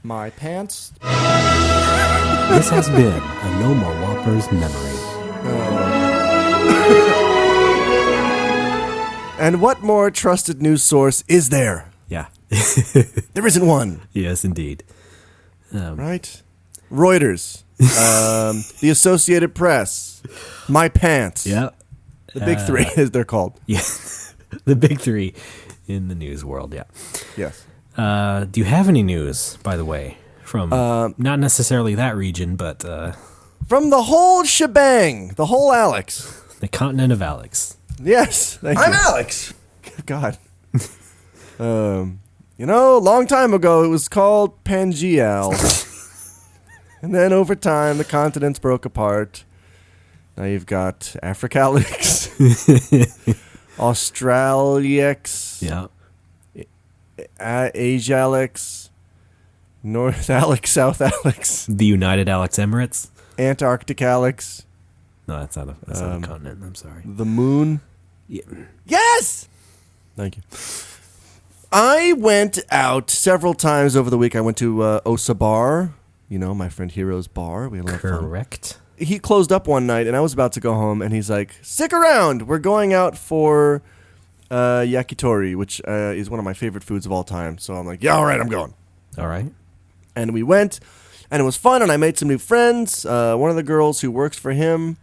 my pants. This has been a No More Whoppers memory. And what more trusted news source is there? Yeah. There isn't one. Yes, indeed. Right? Reuters. The Associated Press. My pants. Yeah. The big three, as they're called. Yeah. The big three in the news world, yeah. Yes. Do you have any news, by the way, from not necessarily that region, but From the whole shebang. The whole Alex. the continent of Alex? Yes. Thank I'm you. Alex. God. A long time ago it was called Pangeal. And then over time the continents broke apart. Now you've got Africalix, Australix, Yeah. Asialix, North Alex, South Alex, The United Alex Emirates? Antarcticalix, No, that's not a continent. I'm sorry. the moon. Yeah. Yes! Thank you. I went out several times over the week. I went to Osa Bar, my friend Hero's bar. We had a lot of fun. Correct. He closed up one night, and I was about to go home, and he's like, stick around. We're going out for yakitori, which is one of my favorite foods of all time. So I'm like, yeah, all right, I'm going. All right. And we went, and it was fun, and I made some new friends. One of the girls who works for him,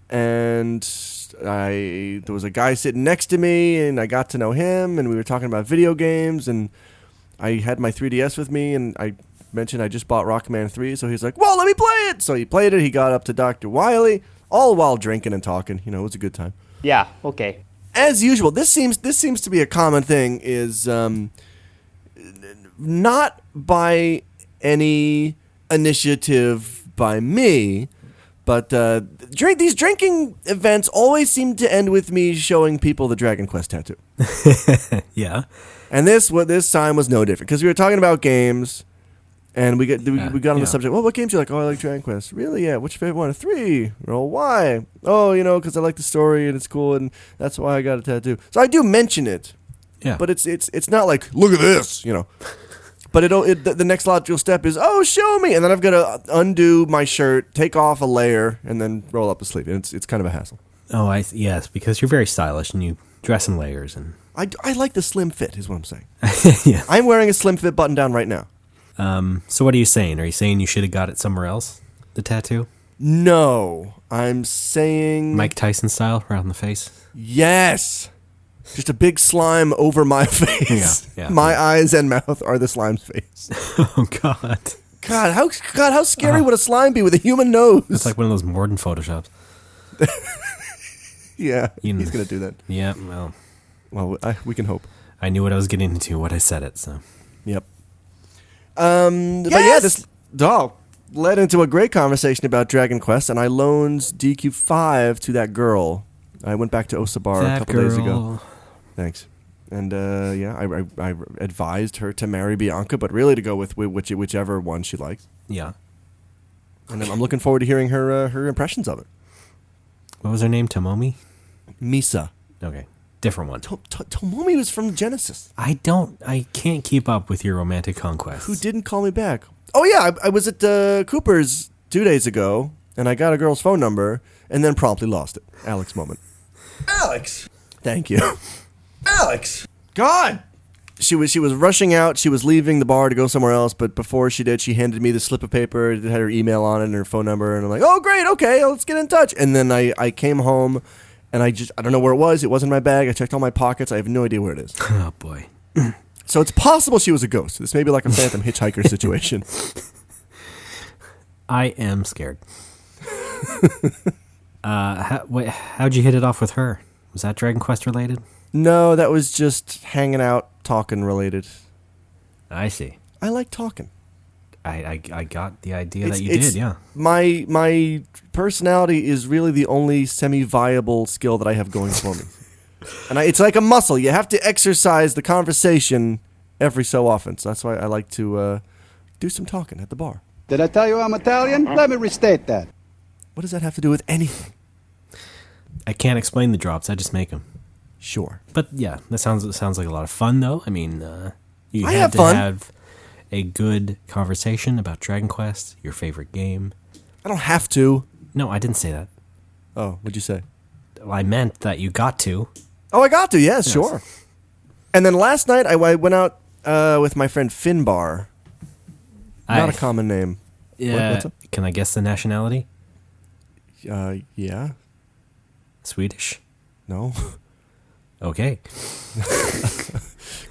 and there was a guy sitting next to me, and I got to know him, and we were talking about video games, and I had my 3DS with me, and I mentioned I just bought Rockman 3, so he's like, well, let me play it. So he played it. He got up to Dr. Wily, all while drinking and talking. It was a good time. Yeah, okay. As usual, this seems to be a common thing, is not by any initiative by me, but these drinking events always seem to end with me showing people the Dragon Quest tattoo. Yeah. And this time was no different, because we were talking about games, and we got on the subject. Well, what games do you like? Oh, I like Dragon Quest. Really? Yeah. What's your favorite one? 3. Well, why? Oh, because I like the story and it's cool, and that's why I got a tattoo. So I do mention it. Yeah. But it's not like, look at this, But the next logical step is, oh, show me, and then I've got to undo my shirt, take off a layer, and then roll up the sleeve. And it's kind of a hassle. Oh, yes, because you're very stylish and you dress in layers. And I like the slim fit, is what I'm saying. yeah. I'm wearing a slim fit button down right now. So what are you saying? Are you saying you should have got it somewhere else, the tattoo? No, I'm saying... Mike Tyson style, around the face? Yes! Just a big slime over my face. Yeah, my eyes and mouth are the slime's face. Oh, God. God, how scary would a slime be with a human nose? It's like one of those modern Photoshops. Yeah, he's going to do that. Yeah, Well, we can hope. I knew what I was getting into when I said it, so... Yep. But yeah, this led into a great conversation about Dragon Quest, and I loaned DQ5 to that girl. I went back to Osabar a couple days ago. Thanks. And I advised her to marry Bianca, but really to go with whichever one she likes. Yeah. And I'm looking forward to hearing her impressions of it. What was her name? Tomomi? Misa. Okay. Different one. Tomomi was from Genesis. I can't keep up with your romantic conquests. Who didn't call me back? Oh, yeah, I was at Cooper's 2 days ago, and I got a girl's phone number, and then promptly lost it. Alex moment. Alex! Thank you. Alex! God! She was rushing out. She was leaving the bar to go somewhere else, but before she did, she handed me the slip of paper. It had her email on it and her phone number, and I'm like, oh, great, okay, let's get in touch. And then I came home, and I don't know where it was. It wasn't in my bag. I checked all my pockets. I have no idea where it is. Oh, boy. So it's possible she was a ghost. This may be like a phantom hitchhiker situation. I am scared. How'd you hit it off with her? Was that Dragon Quest related? No, that was just hanging out, talking related. I see. I like talking. I got the idea that you did, yeah. My personality is really the only semi-viable skill that I have going for me. And it's like a muscle. You have to exercise the conversation every so often. So that's why I like to do some talking at the bar. Did I tell you I'm Italian? Let me restate that. What does that have to do with anything? I can't explain the drops. I just make them. Sure. But yeah, that sounds like a lot of fun, though. I mean, you I had have to fun. have a good conversation about Dragon Quest, your favorite game. I don't have to. No, I didn't say that. Oh, what'd you say? Well, I meant that you got to. Oh, I got to, yes. Sure. And then last night, I went out with my friend Finbar. Not a common name. Yeah. What's up? Can I guess the nationality? Yeah. Swedish? No. Okay.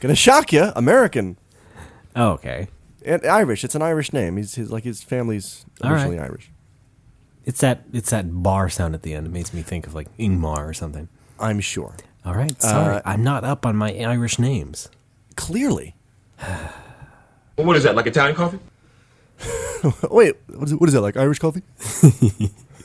Gonna shock you. American. Oh, okay. And Irish. It's an Irish name. His family's originally Irish. It's that bar sound at the end. It makes me think of like Ingmar or something. I'm sure. All right. Sorry. I'm not up on my Irish names. Clearly. Well, what is that, like Italian coffee? Wait, what is that, like Irish coffee?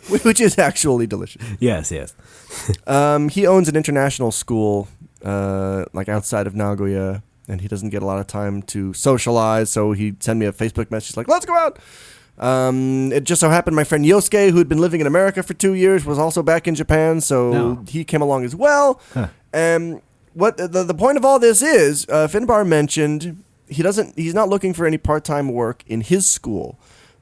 Which is actually delicious. Yes. He owns an international school, like outside of Nagoya, and he doesn't get a lot of time to socialize, so he sent me a Facebook message like, let's go out. It just so happened my friend Yosuke, who had been living in America for 2 years, was also back in Japan, so he came along as well. Huh. What the point of all this is, Finbar mentioned he's not looking for any part-time work in his school,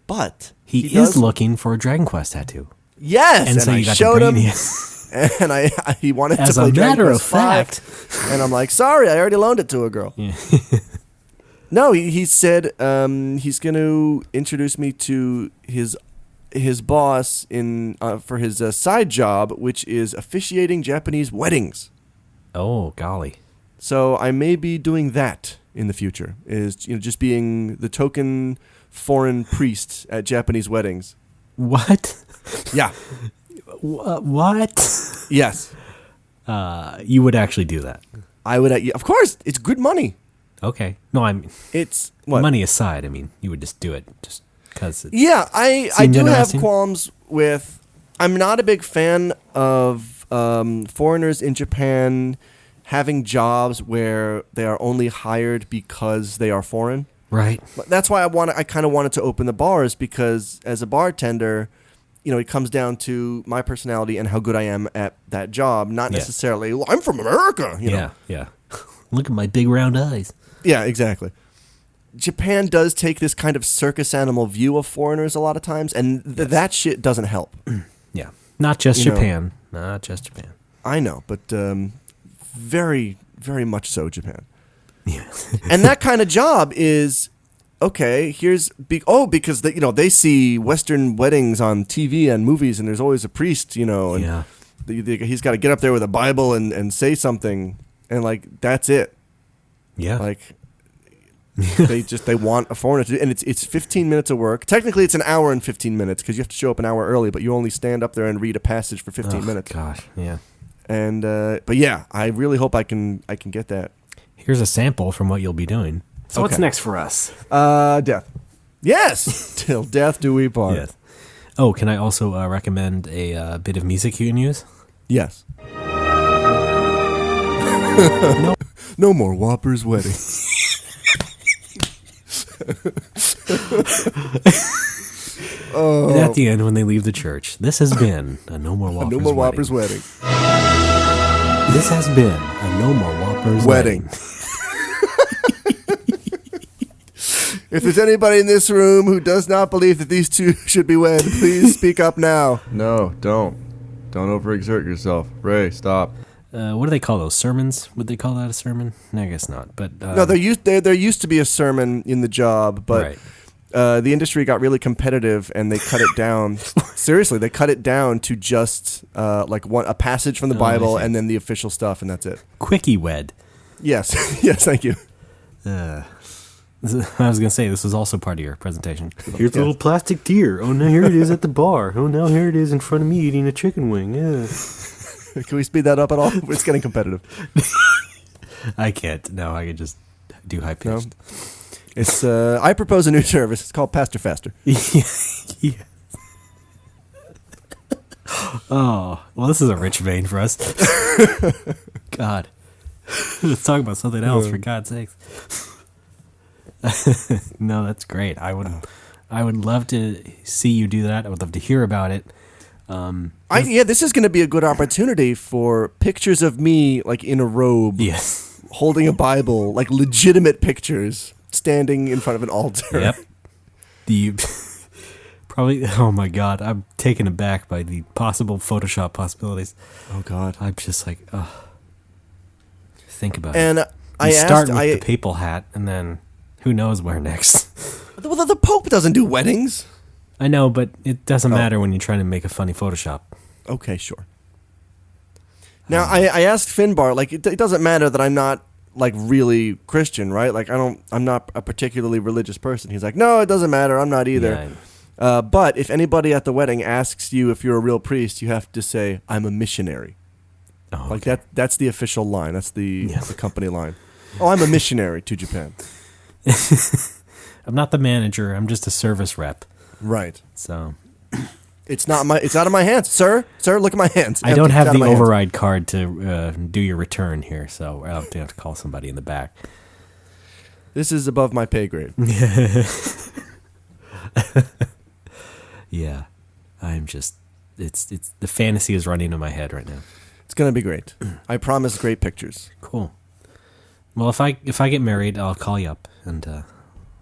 but he is looking for a Dragon Quest tattoo. Yes, and so I you got showed to him, it. and he wanted As to play a Dragon matter Quest of fact, 5, and I'm like, sorry, I already loaned it to a girl. Yeah. No, he said he's going to introduce me to his boss for his side job, which is officiating Japanese weddings. Oh, golly. So I may be doing that in the future, is just being the token foreign priest at Japanese weddings. What? Yeah. What? Yes. You would actually do that. I would. Of course, it's good money. Okay. No, I mean, it's what? Money aside. I mean, you would just do it just because. Yeah, I do have qualms with. I'm not a big fan of foreigners in Japan having jobs where they are only hired because they are foreign. Right. That's why I kind of wanted to open the bars, because as a bartender, it comes down to my personality and how good I am at that job, not necessarily, I'm from America. Yeah. Look at my big round eyes. Yeah, exactly. Japan does take this kind of circus animal view of foreigners a lot of times, and that shit doesn't help. Yeah. Not just Japan. not just Japan. I know, but very, very much so Japan. Yeah. And that kind of job is okay. Because they see Western weddings on TV and movies, and there's always a priest, and he's got to get up there with a Bible and say something, and like that's it. Yeah, like they want a foreigner to do, and it's 15 minutes of work. Technically, it's an hour and 15 minutes because you have to show up an hour early, but you only stand up there and read a passage for 15 minutes. Gosh, yeah. And but yeah, I really hope I can get that. Here's a sample from what you'll be doing. So what's next for us? Death. Yes, till death do we part. Yes. Oh, can I also recommend a bit of music you can use? Yes. No more Whopper's wedding. And at the end, when they leave the church, this has been a No More Whopper's wedding. This has been a No More Whopper's wedding. If there's anybody in this room who does not believe that these two should be wed, please speak up now. No, don't. Don't overexert yourself. Ray, stop. What do they call those? Sermons? Would they call that a sermon? No, I guess not. But no, there used to be a sermon in the job, but the industry got really competitive and they cut it down. Seriously, they cut it down to just a passage from the Bible and then the official stuff, and that's it. Quickie wed. Yes, yes, thank you. I was going to say, this was also part of your presentation. Here's a little plastic deer. Oh, no, here it is at the bar. Oh, now here it is in front of me eating a chicken wing. Yeah. Can we speed that up at all? It's getting competitive. I can't. No, I can just do high-pitched. No. It's I propose a new service. It's called Pastor Faster. Yeah. Oh, well, this is a rich vein for us. God. Let's talk about something else, for God's sakes. No, that's great. I would love to see you do that. I would love to hear about it. This is going to be a good opportunity for pictures of me like in a robe, yes, holding a Bible, like legitimate pictures, standing in front of an altar. Yep. Probably. Oh my God, I'm taken aback by the possible Photoshop possibilities. Oh God, I'm just like, think about it. And start with the papal hat, and then who knows where next. Well, the Pope doesn't do weddings. I know, but it doesn't matter when you're trying to make a funny Photoshop. Okay, sure. Now, I asked Finbar, like, it doesn't matter that I'm not, like, really Christian, right? Like, I'm not a particularly religious person. He's like, no, it doesn't matter. I'm not either. Yeah. But if anybody at the wedding asks you if you're a real priest, you have to say, I'm a missionary. Oh, like, that's the official line. That's the company line. Oh, I'm a missionary to Japan. I'm not the manager. I'm just a service rep. Right. So it's out of my hands, sir. Sir, look at my hands. I don't have the override card to do your return here, so I'll have to call somebody in the back. This is above my pay grade. Yeah. I'm just it's the fantasy is running in my head right now. It's going to be great. I promise great pictures. Cool. Well, if I get married, I'll call you up and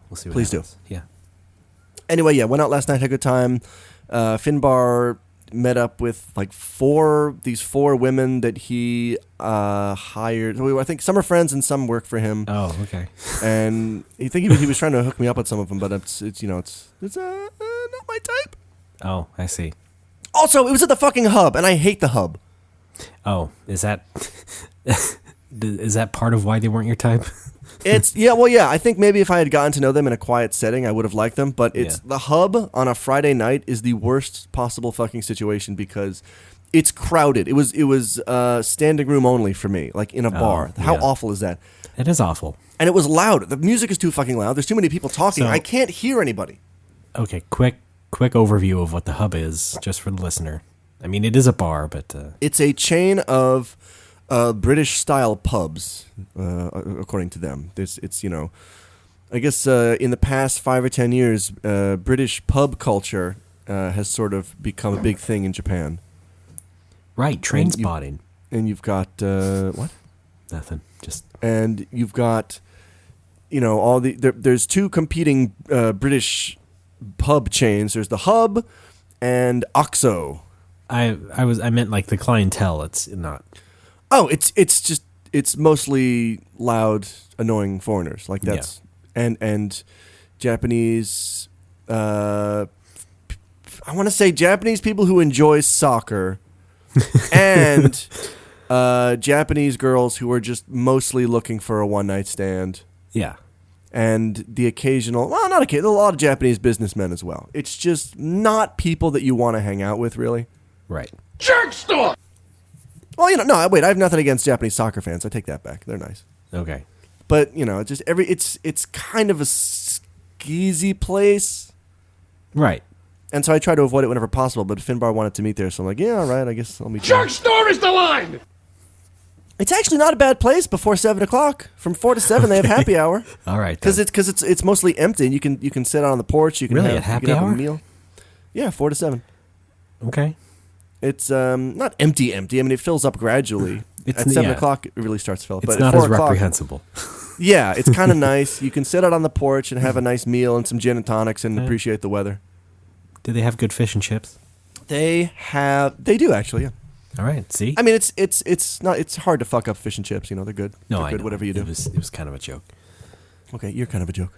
we'll see what Please happens. do. Yeah. Anyway, went out last night, had a good time. Finbar met up with like these four women that he hired. I think some are friends and some work for him. Oh, okay. And I think he was trying to hook me up with some of them, but it's not my type. Oh, I see. Also, it was at the fucking Hub, and I hate the Hub. Oh, is that part of why they weren't your type? I think maybe if I had gotten to know them in a quiet setting, I would have liked them. But the Hub on a Friday night is the worst possible fucking situation because it's crowded. It was standing room only for me, like in a bar. How awful is that? It is awful. And it was loud. The music is too fucking loud. There's too many people talking. I can't hear anybody. Okay, quick overview of what the Hub is, just for the listener. I mean, it is a bar, but it's a chain of British-style pubs, according to them. I guess in the past 5 or 10 years, British pub culture has sort of become a big thing in Japan. Right, train spotting. And you've got, what? Nothing, And you've got, there's two competing British pub chains. There's the Hub and OXO. I meant like the clientele. It's not. Oh, it's mostly loud, annoying foreigners. Like that's and Japanese. I want to say Japanese people who enjoy soccer, and Japanese girls who are just mostly looking for a one-night stand. Yeah. And the occasional, well, not occasional, a lot of Japanese businessmen as well. It's just not people that you want to hang out with, really. Right. Jerk store! Well, no, wait, I have nothing against Japanese soccer fans. I take that back. They're nice. Okay. But, just it's kind of a skeezy place. Right. And so I try to avoid it whenever possible, but Finbar wanted to meet there, so I'm like, yeah, all right, I guess I'll meet you. Jerk store is the line! It's actually not a bad place before 7 o'clock. From 4 to 7, they have happy hour. All right. Because it's mostly empty, and you can sit out on the porch. You can really, have, at happy you can have hour? a meal. Yeah, 4 to 7. Okay. It's not empty. I mean, it fills up gradually. At 7 o'clock, it really starts to fill up. It's but not at 4 as o'clock, reprehensible. Yeah, it's kind of nice. You can sit out on the porch and have a nice meal and some gin and tonics and appreciate the weather. Do they have good fish and chips? They do actually, yeah. All right, see? I mean, it's hard to fuck up fish and chips, they're good. No, they're good, whatever you do. It was kind of a joke. Okay, you're kind of a joke.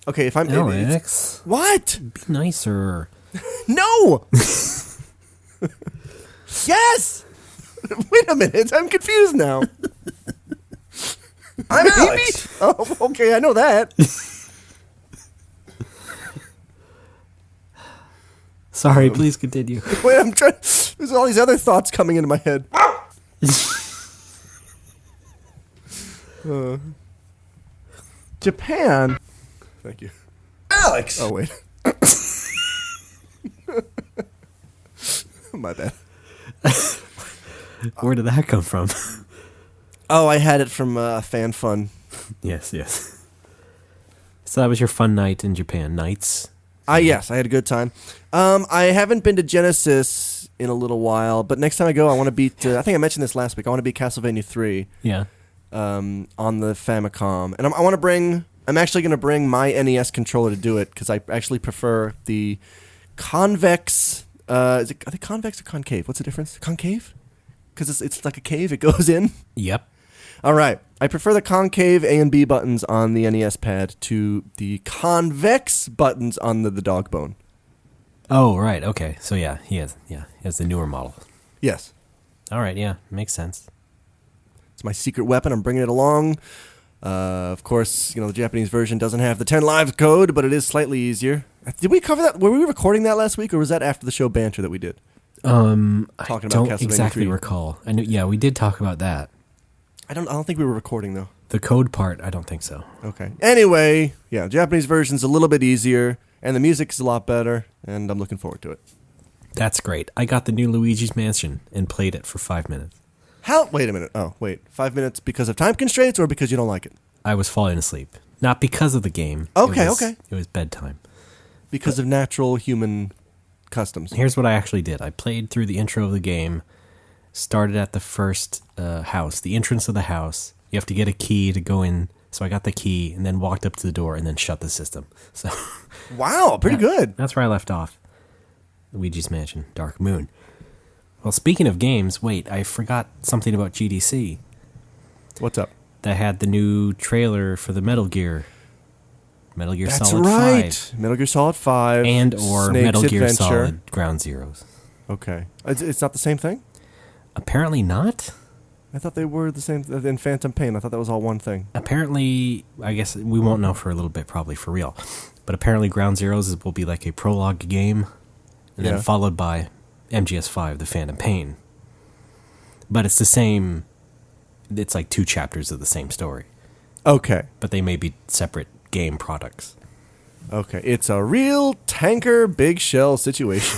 Okay, if I'm Alex, what? Be nicer. No. Yes. Wait a minute, I'm confused now. I'm Alex. Oh, okay, I know that. Sorry, please continue. Wait, I'm trying. There's all these other thoughts coming into my head. Japan. Thank you. Alex. Oh, wait. My bad. Where did that come from? Oh, I had it from Fan Fun. Yes. So that was your fun night in Japan. Nights? Yes, I had a good time. I haven't been to Genesis in a little while, but next time I go, I want to beat. I think I mentioned this last week. I want to beat Castlevania 3. Yeah. On the Famicom, and I want to bring. I'm actually going to bring my NES controller to do it because I actually prefer the convex. Are they convex or concave? What's the difference? Concave? Because it's like a cave. It goes in. Yep. All right. I prefer the concave A and B buttons on the NES pad to the convex buttons on the dog bone. Oh, right. Okay. So yeah, he has the newer model. Yes. All right. Yeah, makes sense. It's my secret weapon. I'm bringing it along. Of course, the Japanese version doesn't have the 10 lives code, but it is slightly easier. Did we cover that? Were we recording that last week, or was that after the show banter that we did? I don't exactly recall. I know. Yeah, we did talk about that. I don't think we were recording though. The code part, I don't think so. Okay. Anyway, yeah, Japanese version's a little bit easier, and the music's a lot better, and I'm looking forward to it. That's great. I got the new Luigi's Mansion and played it for 5 minutes. How? Wait a minute. Oh, wait. 5 minutes because of time constraints or because you don't like it? I was falling asleep. Not because of the game. Okay. It was bedtime. Because of natural human customs. Here's what I actually did. I played through the intro of the game, started at the first house, the entrance of the house. You have to get a key to go in. So I got the key and then walked up to the door and then shut the system. So, wow, pretty good. That's where I left off. Luigi's Mansion, Dark Moon. Well, speaking of games, wait, I forgot something about GDC. What's up? That had the new trailer for the Metal Gear Solid 5. That's right. Metal Gear Solid 5. And or Snake's Metal Gear Adventure. Solid Ground Zeroes. Okay. It's not the same thing? Apparently not. I thought they were the same in Phantom Pain. I thought that was all one thing. Apparently, I guess we won't know for a little bit, probably for real. But apparently Ground Zeroes will be like a prologue game, and then followed by MGS5, The Phantom Pain. But it's the same, it's like 2 chapters of the same story. Okay. But they may be separate game products. Okay. It's a real tanker big shell situation.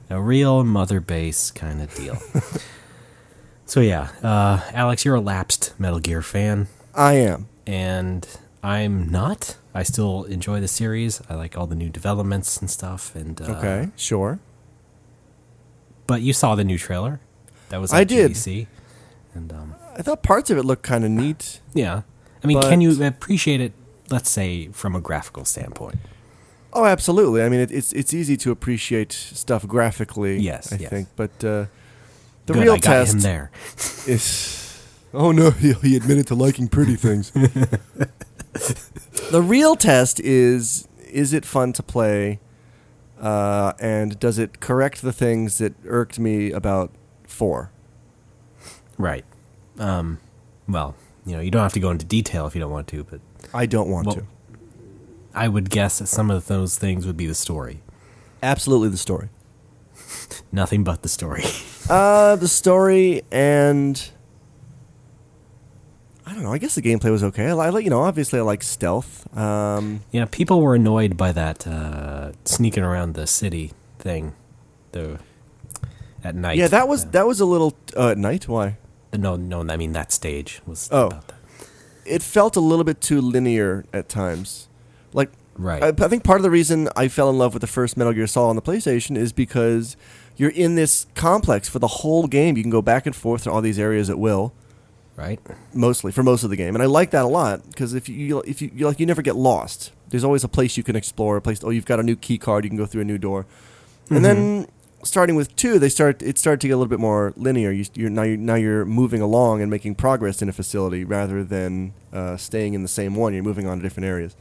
A real mother base kind of deal. So yeah, Alex, you're a lapsed Metal Gear fan. I am. And I'm not. I still enjoy the series. I like all the new developments and stuff. And okay, sure. But you saw the new trailer. That was I GDC. did. And I thought parts of it looked kind of neat. Yeah. I mean, can you appreciate it, let's say, from a graphical standpoint? Oh, absolutely. I mean, it's easy to appreciate stuff graphically. Yes, I yes. think, but the Good, real I got test him there. is. Oh no, he admitted to liking pretty things. The real test is it fun to play, and does it correct the things that irked me about 4? Right. Well, you don't have to go into detail if you don't want to, but I don't want to. I would guess that some of those things would be the story. Absolutely the story. Nothing but the story. The story and I don't know. I guess the gameplay was okay. Obviously I like stealth. Yeah, people were annoyed by that sneaking around the city thing, at night. Yeah, that was a little at night. Why? No, I mean that stage was about that. It felt a little bit too linear at times. Like, right. I think part of the reason I fell in love with the first Metal Gear Solid on the PlayStation is because you're in this complex for the whole game. You can go back and forth to all these areas at will. Right. For most of the game, and I like that a lot because if you never get lost. There's always a place you can explore. You've got a new key card. You can go through a new door, and then starting with 2, it started to get a little bit more linear. You're moving along and making progress in a facility rather than staying in the same one. You're moving on to different areas.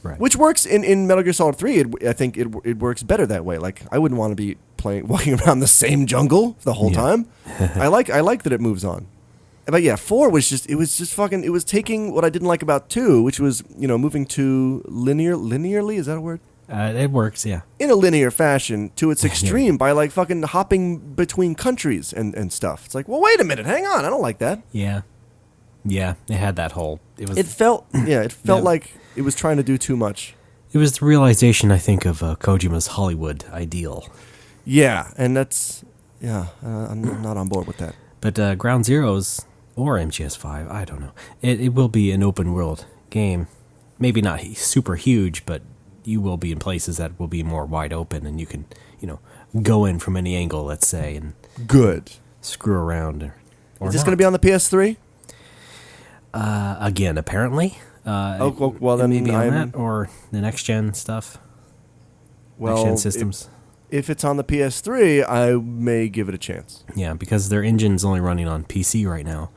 Right. Which works in Metal Gear Solid 3. I think it works better that way. Like I wouldn't want to be walking around the same jungle the whole time. I like that it moves on. But yeah, 4 was taking what I didn't like about 2, which was moving to linearly. Is that a word? It works, yeah. In a linear fashion to its extreme by like fucking hopping between countries and stuff. It's like, well, wait a minute, hang on, I don't like that. Yeah, it had that whole. It felt like it was trying to do too much. It was the realization, I think, of Kojima's Hollywood ideal. Yeah, and that's I'm not on board with that. But Ground Zeroes or MGS5, I don't know. It will be an open world game, maybe not super huge, but you will be in places that will be more wide open, and you can go in from any angle, let's say, and good screw around. Or is this going to be on the PS3? Again, apparently. Well then maybe on that or the next gen stuff. Next gen systems. If it's on the PS3, I may give it a chance. Yeah, because their engine's only running on PC right now,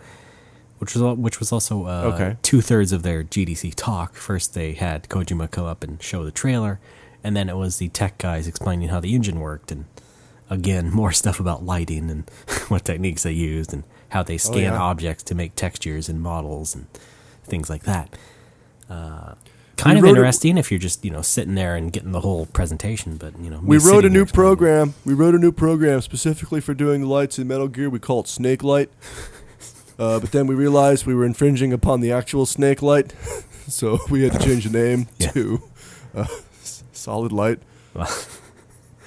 which was also 2/3 of their GDC talk. First, they had Kojima come up and show the trailer, and then it was the tech guys explaining how the engine worked, and again, more stuff about lighting and what techniques they used and how they scan objects to make textures and models and things like that. Kind of interesting if you're just sitting there and getting the whole presentation, but we wrote a new program. We wrote a new program specifically for doing the lights in Metal Gear. We call it Snake Light, but then we realized we were infringing upon the actual Snake Light, so we had to change the name to Solid Light. Well,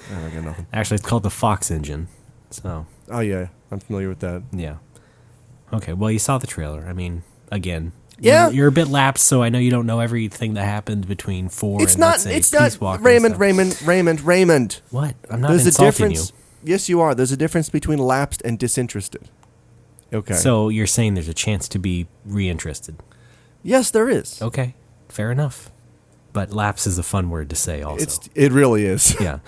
I got nothing. Actually, it's called the Fox engine. So. Oh yeah, I'm familiar with that. Yeah. Okay. Well, you saw the trailer. I mean, again. Yeah, you're a bit lapsed, so I know you don't know everything that happened between 4 it's and not, let's say, it's Peace not, Walker. Raymond. What? I'm not There's insulting you. Yes, you are. There's a difference between lapsed and disinterested. Okay. So you're saying there's a chance to be reinterested? Yes, there is. Okay, fair enough. But lapse is a fun word to say also. It really is. Yeah.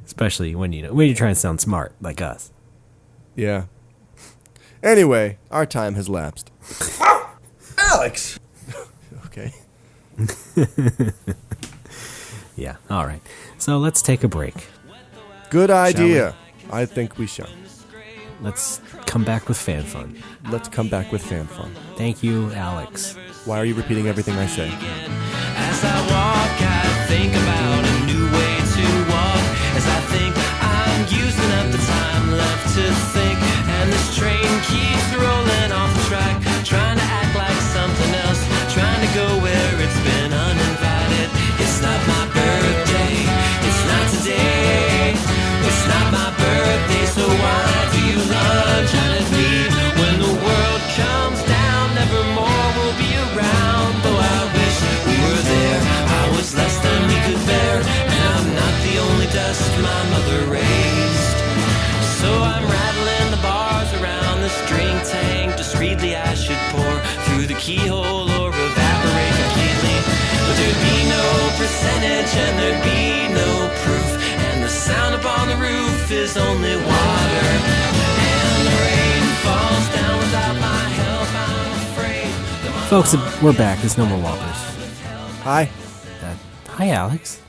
Especially when you're trying to sound smart like us. Yeah. Anyway, our time has lapsed. Alex! Okay. Yeah, all right. So let's take a break. Good idea. I think we shall. Let's come back with fan fun. Let's come back with fan fun. Thank you, Alex. Why are you repeating everything I say? As I walk, I think about a new way to walk. As I think I'm using up the time left to think. And this train keeps rolling off the track, trying to act like something else, trying to go where it's been uninvited. It's not my birthday, it's not today, it's not my birthday, so why do you lunge out at me? When the world comes down, nevermore will be around. Though I wish we were there, I was less than we could bear, and I'm not the only dust my mother raised. So I'm rattling the bars around this drink tank. is only water. And the rain falls down without my help, I'm afraid. Folks, we're back. There's no more whoppers. Hi. Hi, Alex.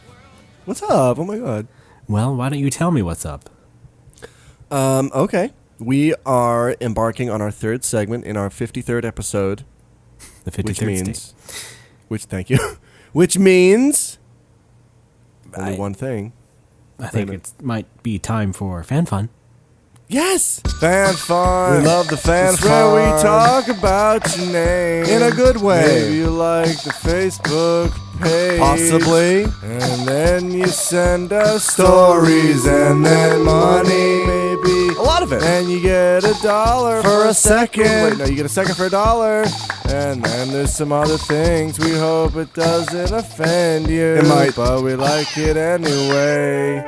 What's up? Oh my god. Well, why don't you tell me what's up? Okay. We are embarking on our third segment in our 53rd episode. The 53rd state. Thank you. Which means only one thing. I think it might be time for fan fun. Yes! Fan fun. We love the fan fun. Where we talk about your name in a good way. Maybe you like the Facebook page. Possibly. And then you send us stories and then money. Maybe. A lot of it. And you get $1 for a second. Wait, no, you get a second for $1. And then there's some other things. We hope it doesn't offend you. It might. But we like it anyway.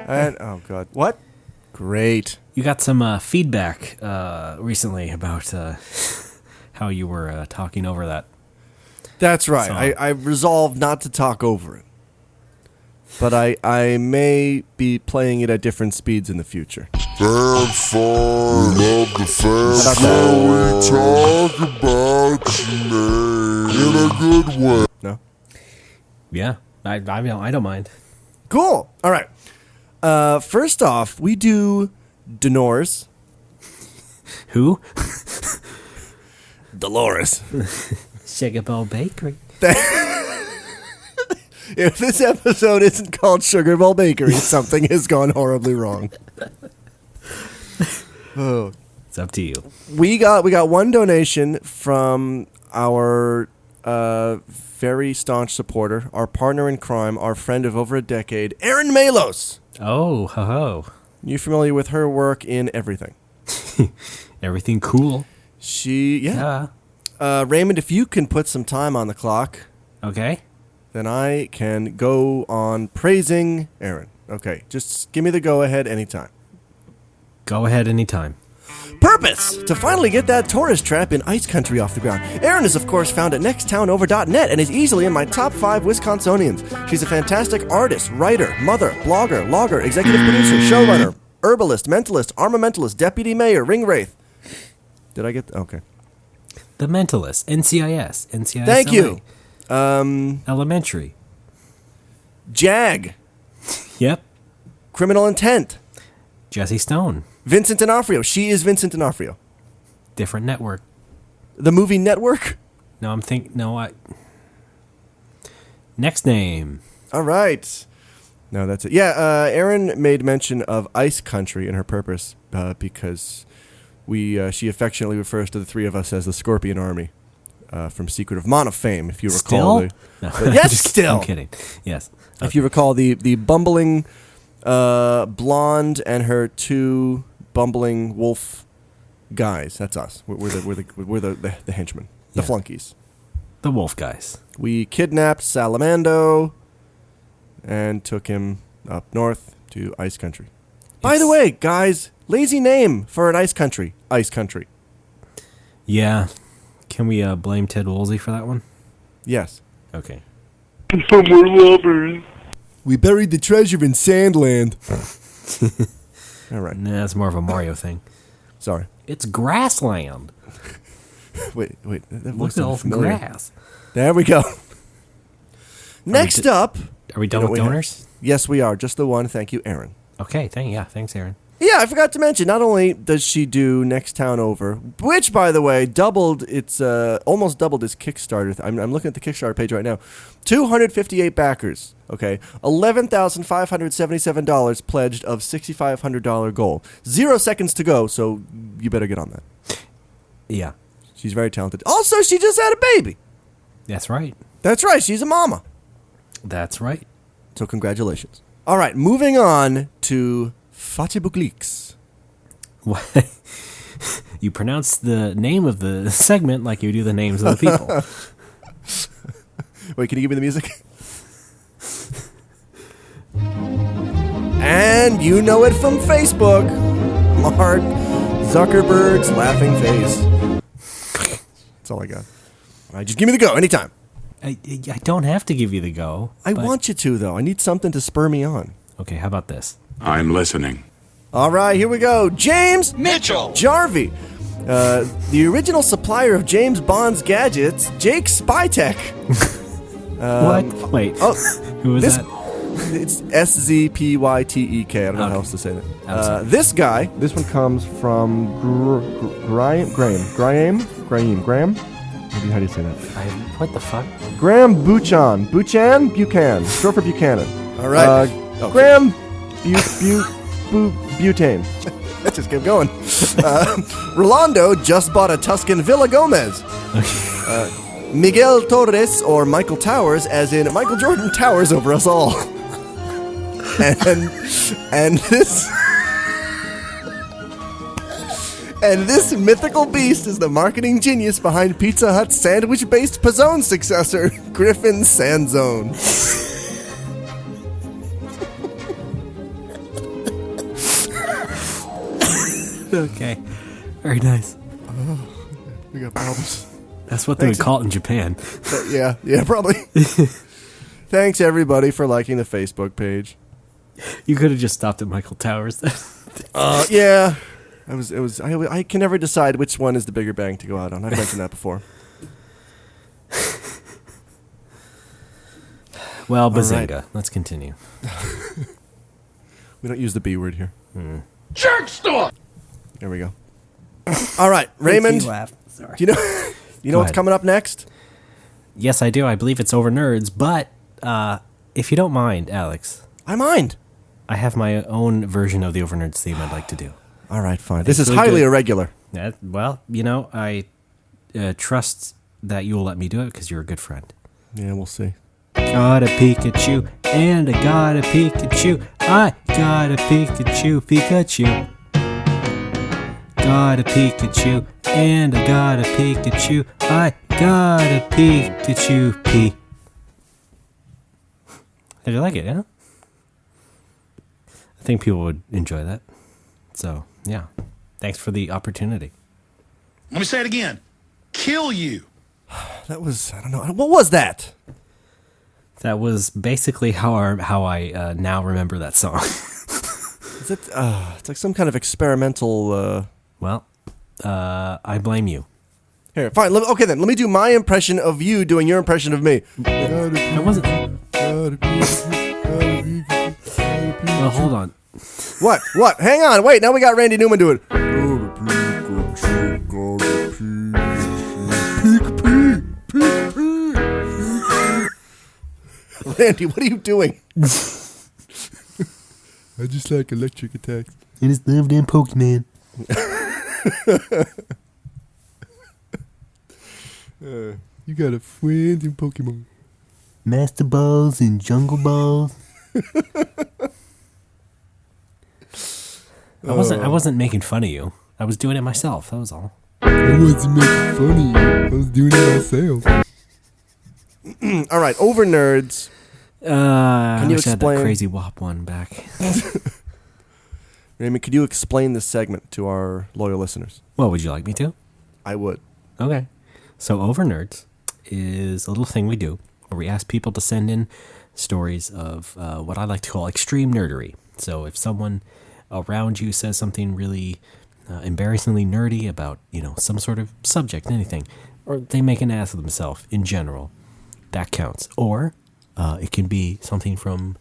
And, oh God. What? Great. You got some feedback recently about how you were talking over that. That's right. I resolved not to talk over it. But I may be playing it at different speeds in the future. Fan fun. Love the fan fun. We talk about your name in a good way. No? Yeah, I don't mind. Cool. All right. First off, we do Denors. Who? Dolores. Sugar Bowl Bakery. If this episode isn't called Sugar Bowl Bakery, something has gone horribly wrong. Oh. It's up to you. We got one donation from our very staunch supporter, our partner in crime, our friend of over a decade, Erin Malos. Oh, ho. You familiar with her work in everything? Everything cool. Yeah. Raymond, if you can put some time on the clock. Okay. Then I can go on praising Erin. Okay, just give me the go-ahead anytime. Go ahead anytime. Purpose! To finally get that tourist trap in ice country off the ground. Erin is, of course, found at nexttownover.net and is easily in my top 5 Wisconsinians. She's a fantastic artist, writer, mother, blogger, logger, executive producer, showrunner, herbalist, mentalist, armamentalist, deputy mayor, ring wraith. Did I get... Okay. The Mentalist. NCIS. Thank you. Elementary. Jag. Yep. Criminal Intent. Jesse Stone. Vincent D'Onofrio. She is Vincent D'Onofrio. Different network. The movie network? No, Next name. All right. No, that's it. Yeah, Erin made mention of Ice Country in her purpose because she affectionately refers to the three of us as the Scorpion Army from Secret of Mana fame, if you recall. Still? No. Yes, still. I'm kidding. Yes. Okay. If you recall the bumbling blonde and her two bumbling wolf guys. That's us. We're the henchmen, the flunkies, the wolf guys. We kidnapped Salamando and took him up north to Ice Country. By the way, guys, lazy name for an ice country. Ice Country. Yeah. Can we blame Ted Woolsey for that one? Yes. Okay. For more lovers. We buried the treasure in Sandland. All right. Nah, that's more of a Mario thing. Sorry. It's grassland. Wait. That Look at all the grass. There we go. Next up. Are we done with donors? Yes, we are. Just the one. Thank you, Erin. Okay. Thanks, Erin. Yeah, I forgot to mention, not only does she do Next Town Over, which, by the way, almost doubled its Kickstarter. I'm looking at the Kickstarter page right now. 258 backers, okay? $11,577 pledged of $6,500 goal. 0 seconds to go, so you better get on that. Yeah. She's very talented. Also, she just had a baby. That's right. That's right, she's a mama. That's right. So congratulations. All right, moving on to... Fatibouklix. What? You pronounce the name of the segment like you do the names of the people. Wait, can you give me the music? And you know it from Facebook. Mark Zuckerberg's laughing face. That's all I got. All right, just give me the go anytime. I don't have to give you the go. I want you to, though. I need something to spur me on. Okay, how about this? I'm listening. All right, here we go. James Mitchell. Jarvie. The original supplier of James Bond's gadgets, Jake Spytek. What? Wait. Oh, who was that? It's SZPYTEK. I don't know how else to say that. This guy, this one comes from Graham. How do you say that? What the fuck? Graham Buchan, short for Buchanan. All right. Graham Butane. Let's just keep going. Rolando just bought a Tuscan Villa Gomez. Miguel Torres, or Michael Towers, as in Michael Jordan towers over us all. And this mythical beast is the marketing genius behind Pizza Hut's sandwich-based Pizzone successor, Griffin Sanzone. Okay. Very nice. We got problems. That's what they would call it in Japan. Yeah, probably. Thanks, everybody, for liking the Facebook page. You could have just stopped at Michael Towers. Yeah. I can never decide which one is the bigger bang to go out on. I've mentioned that before. Well, bazinga. Right. Let's continue. We don't use the B word here. Jerk store. There we go. All right, Raymond. Sorry. Do you know what's coming up next? Yes, I do. I believe it's Over Nerds, but if you don't mind, Alex. I mind. I have my own version of the Over Nerds theme I'd like to do. All right, fine. This is highly irregular. Well, I trust that you will let me do it because you're a good friend. Yeah, we'll see. Got a Pikachu, and I got a Pikachu. I got a Pikachu, Pikachu. Got a Pikachu, and I got a Pikachu. I got a Pikachu, P. Did you like it, yeah? I think people would enjoy that. So, yeah. Thanks for the opportunity. Let me say it again. Kill you. That was, I don't know. What was that? That was basically how I now remember that song. Is it? It's like some kind of experimental. Well, I blame you. Here, fine. Okay, then. Let me do my impression of you doing your impression of me. I wasn't. Well, hold on. What? Hang on. Wait. Now we got Randy Newman do it. Randy, what are you doing? I just like electric attacks. I just love them Pokemon. You got a friend in Pokemon. Master Balls and Jungle Balls. I wasn't making fun of you. I was doing it myself. That was all. I wasn't making fun of you. I was doing it myself. All right, Over Nerds. Can you explain? I had that crazy WAP one back. Raymond, could you explain this segment to our loyal listeners? Well, would you like me to? I would. Okay. So Over Nerds is a little thing we do where we ask people to send in stories of what I like to call extreme nerdery. So if someone around you says something really embarrassingly nerdy about, some sort of subject, anything, or they make an ass of themselves in general, that counts. Or it can be something from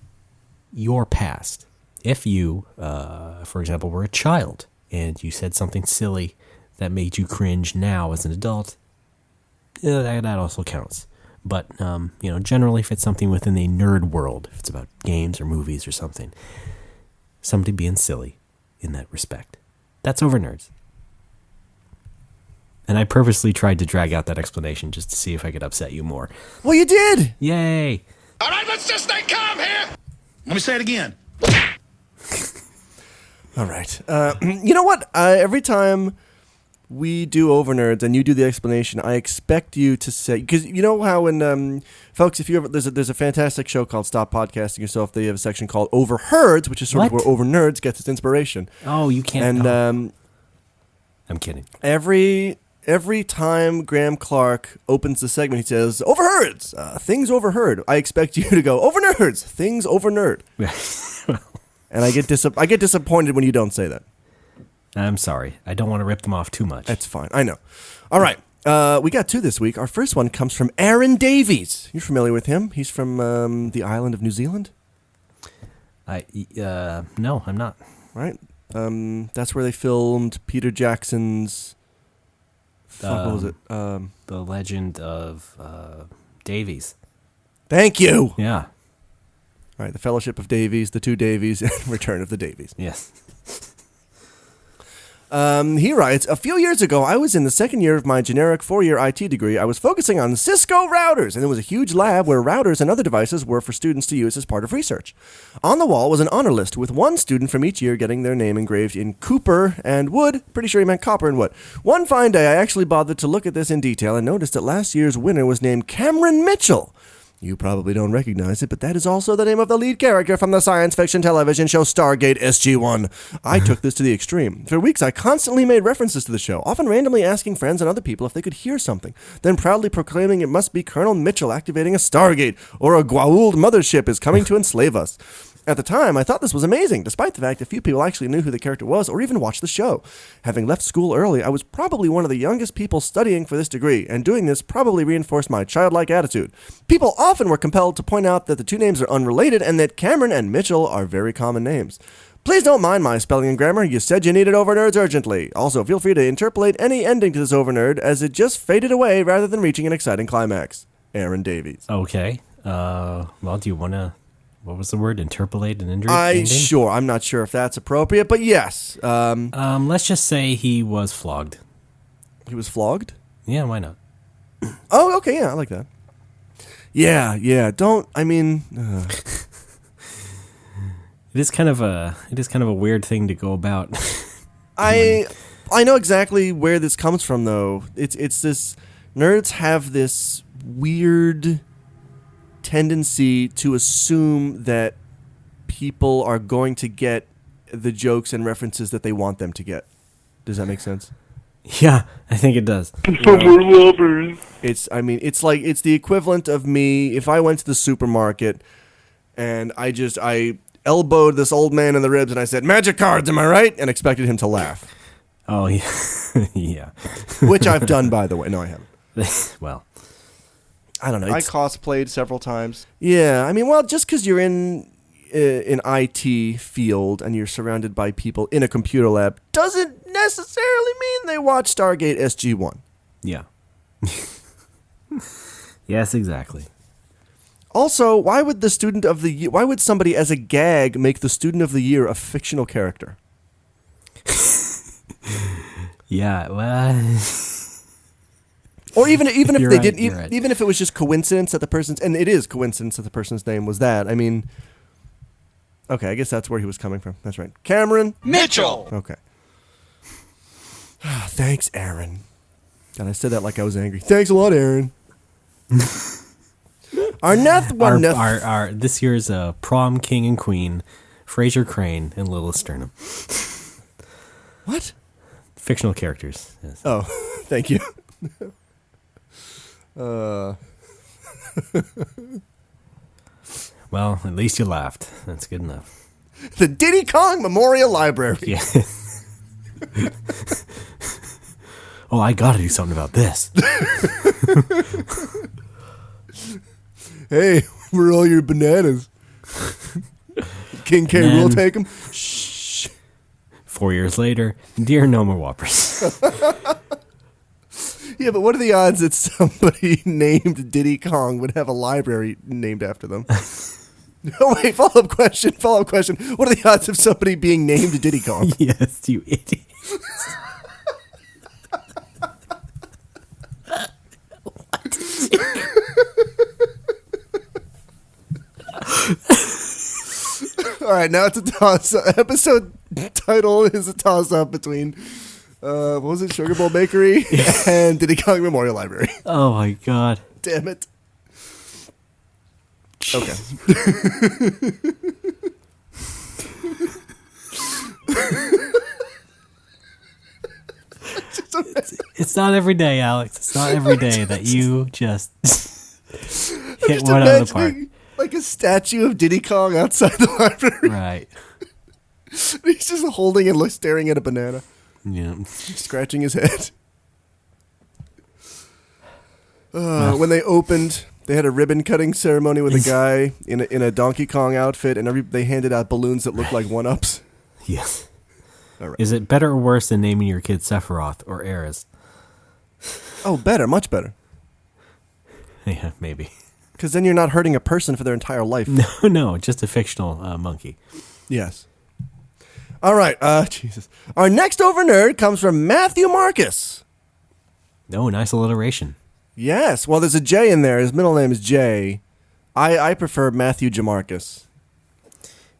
your past. If you, for example, were a child and you said something silly that made you cringe now as an adult, that also counts. But, generally if it's something within the nerd world, if it's about games or movies or something, somebody being silly in that respect. That's Over Nerds. And I purposely tried to drag out that explanation just to see if I could upset you more. Well, you did! Yay! All right, let's just stay calm here. Let me say it again. All right. You know what? Every time we do Over Nerds and you do the explanation, I expect you to say, because you know how when folks, if you ever there's a fantastic show called Stop Podcasting Yourself. They have a section called Overheards, which is sort of where Over Nerds gets its inspiration. Oh, you can't. And I'm kidding. Every time Graham Clark opens the segment, he says, Overheards, things overheard. I expect you to go, Over Nerds, things over nerd. And I get disappointed when you don't say that. I'm sorry. I don't want to rip them off too much. That's fine. I know. All right. We got two this week. Our first one comes from Aaron Davies. You're familiar with him? He's from the island of New Zealand? No, I'm not. Right. That's where they filmed Peter Jackson's... what was it? The Legend of Davies. Thank you. Yeah. All right, the Fellowship of Davies, the Two Davies, and Return of the Davies. Yes. He writes, a few years ago, I was in the second year of my generic 4-year IT degree. I was focusing on Cisco routers, and there was a huge lab where routers and other devices were for students to use as part of research. On the wall was an honor list with one student from each year getting their name engraved in Cooper and wood. Pretty sure he meant copper and wood. One fine day, I actually bothered to look at this in detail and noticed that last year's winner was named Cameron Mitchell. You probably don't recognize it, but that is also the name of the lead character from the science fiction television show Stargate SG-1. I took this to the extreme. For weeks, I constantly made references to the show, often randomly asking friends and other people if they could hear something, then proudly proclaiming it must be Colonel Mitchell activating a Stargate, or a Goa'uld mothership is coming to enslave us. At the time, I thought this was amazing, despite the fact that few people actually knew who the character was or even watched the show. Having left school early, I was probably one of the youngest people studying for this degree, and doing this probably reinforced my childlike attitude. People often were compelled to point out that the two names are unrelated and that Cameron and Mitchell are very common names. Please don't mind my spelling and grammar. You said you needed overnerds urgently. Also, feel free to interpolate any ending to this overnerd, as it just faded away rather than reaching an exciting climax. Aaron Davies. Okay. Well, do you want to... What was the word? Interpolate an ending? Sure. I'm not sure if that's appropriate, but yes. Let's just say he was flogged. He was flogged? Yeah, why not? Oh, okay. Yeah, I like that. Yeah. Don't. I mean, it is kind of a weird thing to go about. I know exactly where this comes from, though. It's this. Nerds have this weird tendency to assume that people are going to get the jokes and references that they want them to get. Does that make sense? Yeah, I think it does. We're lovers. It's the equivalent of me if I went to the supermarket and I elbowed this old man in the ribs and I said, "Magic cards, am I right?" and expected him to laugh. Oh, yeah. Yeah. Which I've done, by the way. No, I haven't. Well, I don't know. I cosplayed several times. Yeah, I mean, well, just because you're in an IT field and you're surrounded by people in a computer lab doesn't necessarily mean they watch Stargate SG-1. Yeah. Yes, exactly. Also, why would somebody as a gag make the student of the year a fictional character? Yeah, well... Or even if they right, didn't, right. even if it was just coincidence that the person's, and it is coincidence that the person's name was that. I mean, okay, I guess that's where he was coming from. That's right, Cameron Mitchell. Okay. Thanks, Aaron. And I said that like I was angry. Thanks a lot, Aaron. Our this year's prom king and queen, Fraser Crane and Lilith Sternum. What? Fictional characters. Yes. Oh, thank you. Well, at least you laughed. That's good enough. The Diddy Kong Memorial Library. Yeah. Oh, I gotta do something about this. Hey, where are all your bananas? King K will take them. Shh. 4 years later, dear no more Whoppers. Yeah, but what are the odds that somebody named Diddy Kong would have a library named after them? Oh, wait, follow-up question. What are the odds of somebody being named Diddy Kong? Yes, you idiot. All right, now it's a toss-up. Episode title is a toss-up between... what was it? Sugar Bowl Bakery and Diddy Kong Memorial Library. Oh my god. Damn it. Okay. It's not every day, Alex. It's not every day that you just hit one out of the park. Like a statue of Diddy Kong outside the library. Right. He's just holding and staring at a banana. Yeah. Scratching his head. When they opened, they had a ribbon cutting ceremony with a guy in a Donkey Kong outfit, and they handed out balloons that looked like 1-ups. Yes. All right. Is it better or worse than naming your kid Sephiroth or Ares? Oh, better, much better. Yeah, maybe. Because then you're not hurting a person for their entire life. No, just a fictional monkey. Yes. All right, Jesus. Our next over nerd comes from Matthew Marcus. Oh, nice alliteration. Yes, well, there's a J in there. His middle name is Jay. I prefer Matthew Jamarcus.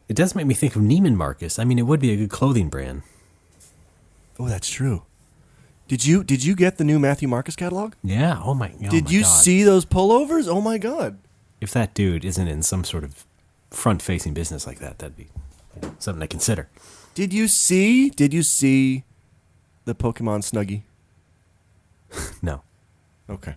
It does make me think of Neiman Marcus. I mean, it would be a good clothing brand. Oh, that's true. Did you get the new Matthew Marcus catalog? Yeah. Did you see those pullovers? Oh my God. If that dude isn't in some sort of front-facing business like that, that'd be something to consider. Did you see the Pokemon Snuggie? No. Okay.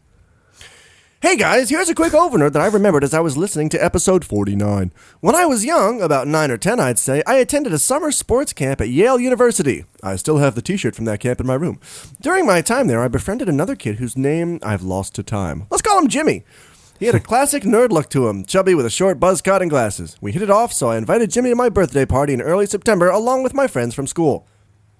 Hey guys, here's a quick overnote that I remembered as I was listening to episode 49. When I was young, about 9 or 10 I'd say, I attended a summer sports camp at Yale University. I still have the t-shirt from that camp in my room. During my time there, I befriended another kid whose name I've lost to time. Let's call him Jimmy. He had a classic nerd look to him, chubby with a short buzz cut and glasses. We hit it off, so I invited Jimmy to my birthday party in early September along with my friends from school.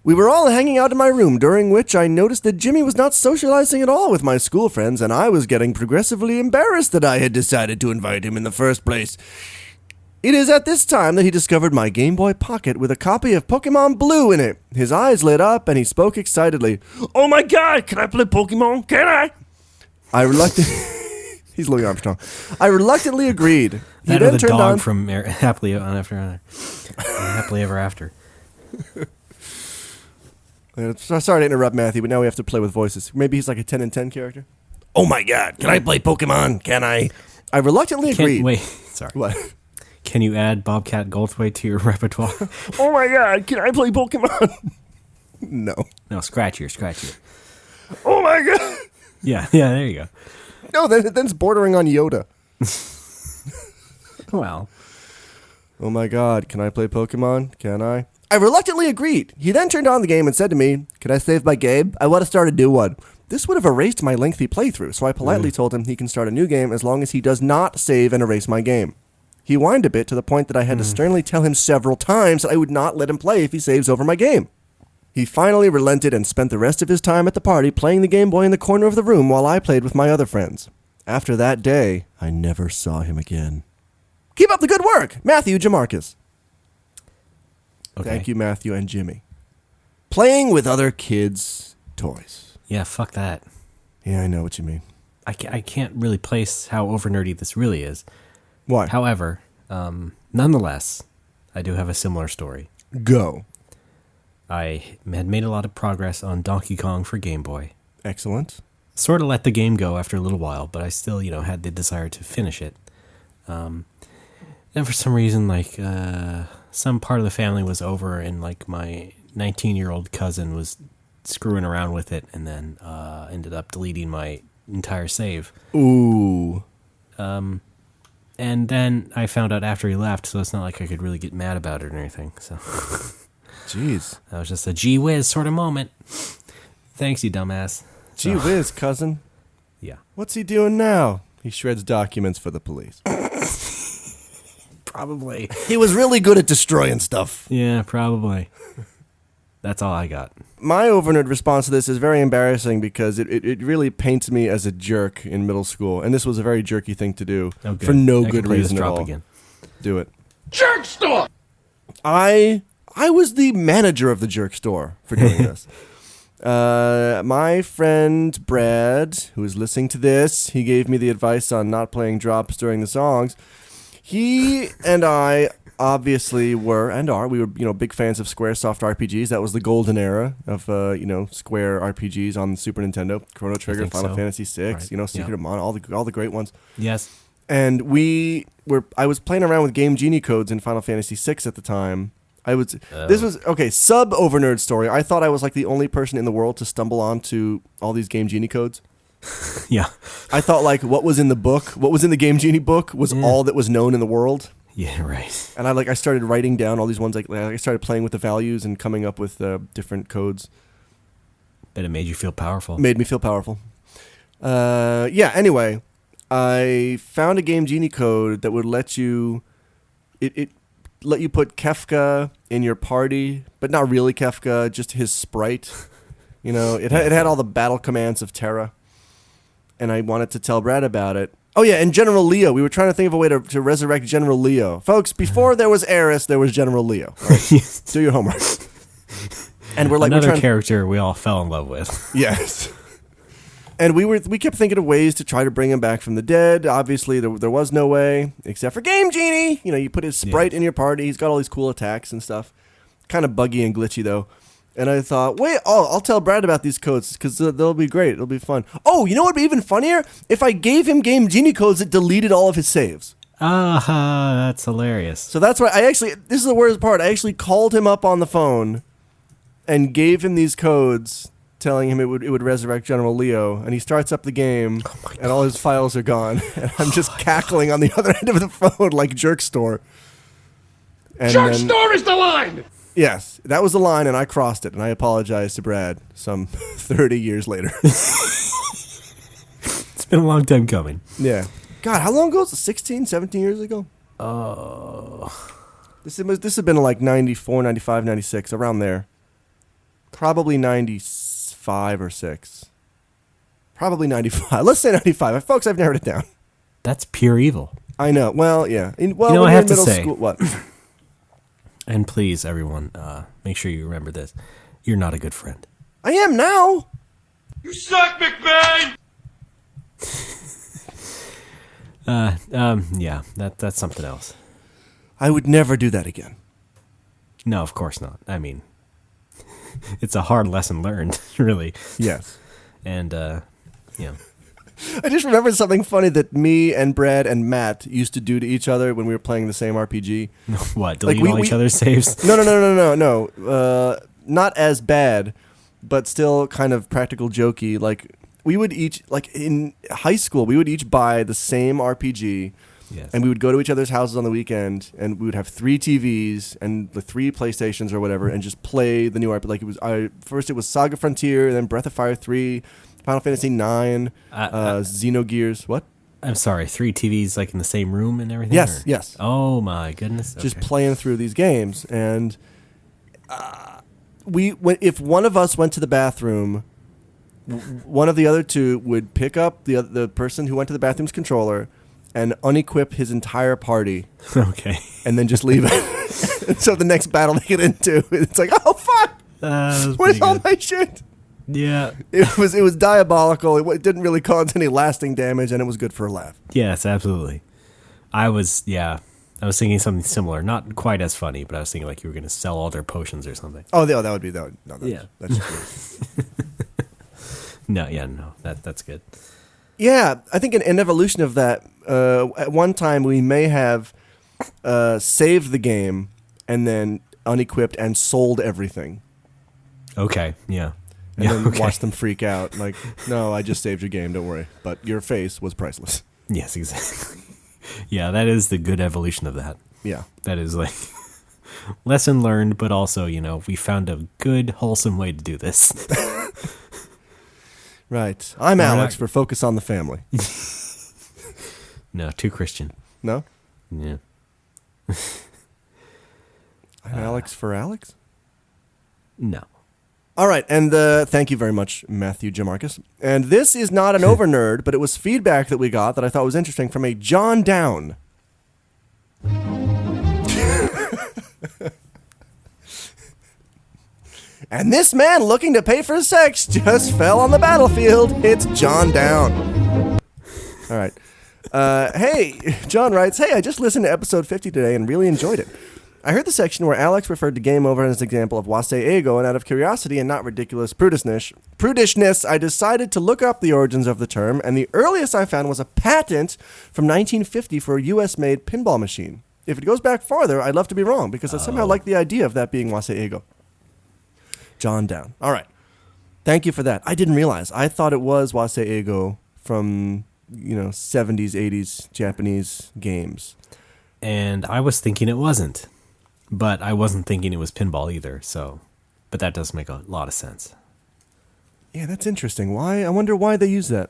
We were all hanging out in my room, during which I noticed that Jimmy was not socializing at all with my school friends, and I was getting progressively embarrassed that I had decided to invite him in the first place. It is at this time that he discovered my Game Boy Pocket with a copy of Pokemon Blue in it. His eyes lit up, and he spoke excitedly. Oh my God, can I play Pokemon? Can I? He's Louis Armstrong. I reluctantly agreed. That or the dog from Happily Ever After. Sorry to interrupt, Matthew, but now we have to play with voices. Maybe he's like a 10 and 10 character. Oh my God, can I play Pokemon? Can I? I reluctantly agreed. Wait, sorry. What? Can you add Bobcat Goldthwait to your repertoire? Oh my God, can I play Pokemon? No. No, scratchier. Oh my God. Yeah, there you go. No, then it's bordering on Yoda. Well. Oh my God, can I play Pokemon? Can I? I reluctantly agreed. He then turned on the game and said to me, "Can I save my game? I want to start a new one." This would have erased my lengthy playthrough, so I politely told him he can start a new game as long as he does not save and erase my game. He whined a bit to the point that I had to sternly tell him several times that I would not let him play if he saves over my game. He finally relented and spent the rest of his time at the party playing the Game Boy in the corner of the room while I played with my other friends. After that day, I never saw him again. Keep up the good work, Matthew Jamarcus. Okay. Thank you, Matthew and Jimmy. Playing with other kids' toys. Yeah, fuck that. Yeah, I know what you mean. I can't really place how over nerdy this really is. Why? However, nonetheless, I do have a similar story. Go. I had made a lot of progress on Donkey Kong for Game Boy. Excellent. Sort of let the game go after a little while, but I still, had the desire to finish it. And for some reason, some part of the family was over, and my 19-year-old cousin was screwing around with it, and then ended up deleting my entire save. Ooh. And then I found out after he left, so it's not like I could really get mad about it or anything. So, jeez, that was just a gee whiz sort of moment. Thanks, you dumbass. Gee whiz, cousin. Yeah. What's he doing now? He shreds documents for the police. Probably. He was really good at destroying stuff. Yeah, probably. That's all I got. My overnerd response to this is very embarrassing because it really paints me as a jerk in middle school, and this was a very jerky thing to do for no good reason at all. Again. Do it. Jerk store! I was the manager of the jerk store for doing this. My friend Brad, who is listening to this, he gave me the advice on not playing drops during the songs. He and I obviously were and are. We were, big fans of Squaresoft RPGs. That was the golden era of, Square RPGs on the Super Nintendo. Chrono Trigger, Final Fantasy VI, right. Secret of Mana, all the great ones. Yes. And I was playing around with Game Genie codes in Final Fantasy VI at the time. This was, sub over nerd story. I thought I was like the only person in the world to stumble onto all these Game Genie codes. Yeah. I thought what was in the book, what was in the Game Genie book was all that was known in the world. Yeah, right. And I started writing down all these ones. Like I started playing with the values and coming up with different codes. But it made you feel powerful. Made me feel powerful. Anyway, I found a Game Genie code that would let you let you put Kefka in your party, but not really Kefka, just his sprite. It had all the battle commands of Terra. And I wanted to tell Brad about it. Oh yeah, and General Leo. We were trying to think of a way to resurrect General Leo. Folks, before there was Eris, there was General Leo. Right? Do your homework. And we're like another character we all fell in love with. Yes. And we kept thinking of ways to try to bring him back from the dead. Obviously, there was no way, except for Game Genie. You put his sprite in your party. He's got all these cool attacks and stuff. Kind of buggy and glitchy, though. And I thought, I'll tell Brad about these codes because they'll be great. It'll be fun. Oh, you know what would be even funnier? If I gave him Game Genie codes that deleted all of his saves. That's hilarious. So that's why this is the worst part. I actually called him up on the phone and gave him these codes, telling him it would resurrect General Leo, and he starts up the game, and all his files are gone, and I'm just cackling on the other end of the phone like Jerk Store. Jerk Store is the line! Yes, that was the line, and I crossed it, and I apologize to Brad some 30 years later. It's been a long time coming. Yeah. God, how long ago was it? 16, 17 years ago? Oh. This had been like 94, 95, 96, around there. Probably 95 or 6. Probably 95. Let's say 95. Folks, I've narrowed it down. That's pure evil. I know. Well, yeah. I have to say. What? And please, everyone, make sure you remember this. You're not a good friend. I am now. You suck, McMahon! Yeah, that's something else. I would never do that again. No, of course not. I mean, it's a hard lesson learned, really. Yes. And, yeah. I just remembered something funny that me and Brad and Matt used to do to each other when we were playing the same RPG. What, delete all each other's saves? No. Not as bad, but still kind of practical jokey. Like, we would each, like in high school, we would each buy the same RPG. Yes. And we would go to each other's houses on the weekend, and we would have 3 TVs and the 3 PlayStations or whatever, and just play the new RPG. Like first it was Saga Frontier, then Breath of Fire 3, Final Fantasy 9, Xenogears. What? I'm sorry, 3 TVs like in the same room and everything? Yes, yes. Oh my goodness. Just playing through these games, and if one of us went to the bathroom, one of the other two would pick up the person who went to the bathroom's controller and unequip his entire party. Okay. And then just leave it. And so the next battle they get into, it's like, oh fuck! Where's all my shit? Yeah. It was diabolical. It didn't really cause any lasting damage, and it was good for a laugh. Yes, absolutely. I was thinking something similar. Not quite as funny, but I was thinking like you were going to sell all their potions or something. Oh, that would be that. Yeah. That's just No, that's good. Yeah, I think an evolution of that. At one time, we may have saved the game and then unequipped and sold everything. Okay, yeah. And then watch them freak out. Like, no, I just saved your game, don't worry. But your face was priceless. Yes, exactly. Yeah, that is the good evolution of that. Yeah. That is like lesson learned, but also, we found a good, wholesome way to do this. Right. I'm Alex for Focus on the Family. No, too Christian. No? Yeah. I'm Alex for Alex? No. All right, and thank you very much, Matthew Jamarcus. And this is not an over nerd, but it was feedback that we got that I thought was interesting from a John Down. And this man looking to pay for sex just fell on the battlefield. It's John Down. All right. Hey, John writes, hey, I just listened to episode 50 today and really enjoyed it. I heard the section where Alex referred to game over as an example of wasé ego, and out of curiosity and not ridiculous prudishness, I decided to look up the origins of the term, and the earliest I found was a patent from 1950 for a US-made pinball machine. If it goes back farther, I'd love to be wrong, because I somehow like the idea of that being wasé ego. John Down. All right. Thank you for that. I didn't realize. I thought it was wasé ego from, 70s, 80s Japanese games. And I was thinking it wasn't. But I wasn't thinking it was pinball either, so... But that does make a lot of sense. Yeah, that's interesting. Why? I wonder why they use that.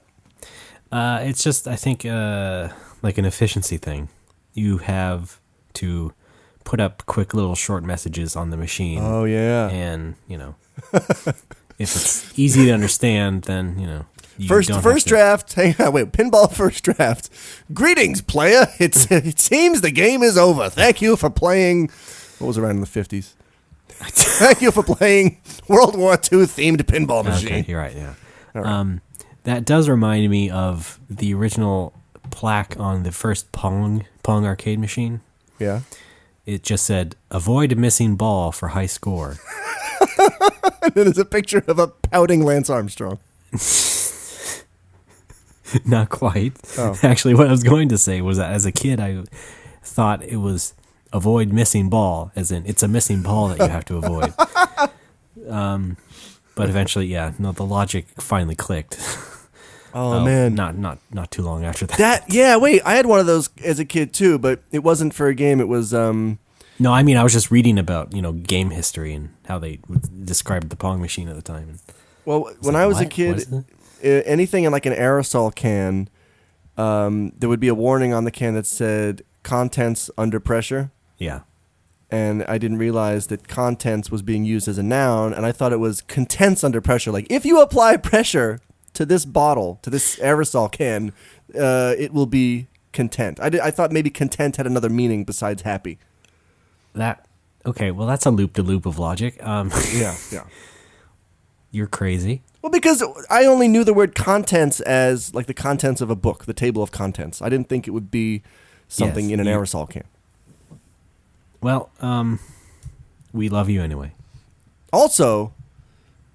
It's just, I think, like an efficiency thing. You have to put up quick little short messages on the machine. Oh, yeah. And, if it's easy to understand, then, you First draft. Hang on, wait. Pinball first draft. Greetings, player. It seems the game is over. Thank you for playing... What was around in the 50s? Thank you for playing World War II themed pinball machine. Okay, you're right, yeah. Right. That does remind me of the original plaque on the first Pong arcade machine. Yeah. It just said, avoid missing ball for high score. And then there's a picture of a pouting Lance Armstrong. Not quite. Oh. Actually, what I was going to say was that as a kid, I thought it was avoid missing ball, as in it's a missing ball that you have to avoid. But eventually, the logic finally clicked. Oh, man. Not too long after that. I had one of those as a kid too, but it wasn't for a game. It was No, I mean, I was just reading about, game history and how they described the Pong machine at the time. Well, when I was a kid, anything in like an aerosol can, there would be a warning on the can that said contents under pressure. Yeah. And I didn't realize that contents was being used as a noun, and I thought it was contents under pressure. Like, if you apply pressure to this bottle, to this aerosol can, it will be content. I thought maybe content had another meaning besides happy. Okay, well, that's a loop-de-loop of logic. Yeah. You're crazy. Well, because I only knew the word contents as, like, the contents of a book, the table of contents. I didn't think it would be something in an aerosol can. Well, we love you anyway. Also,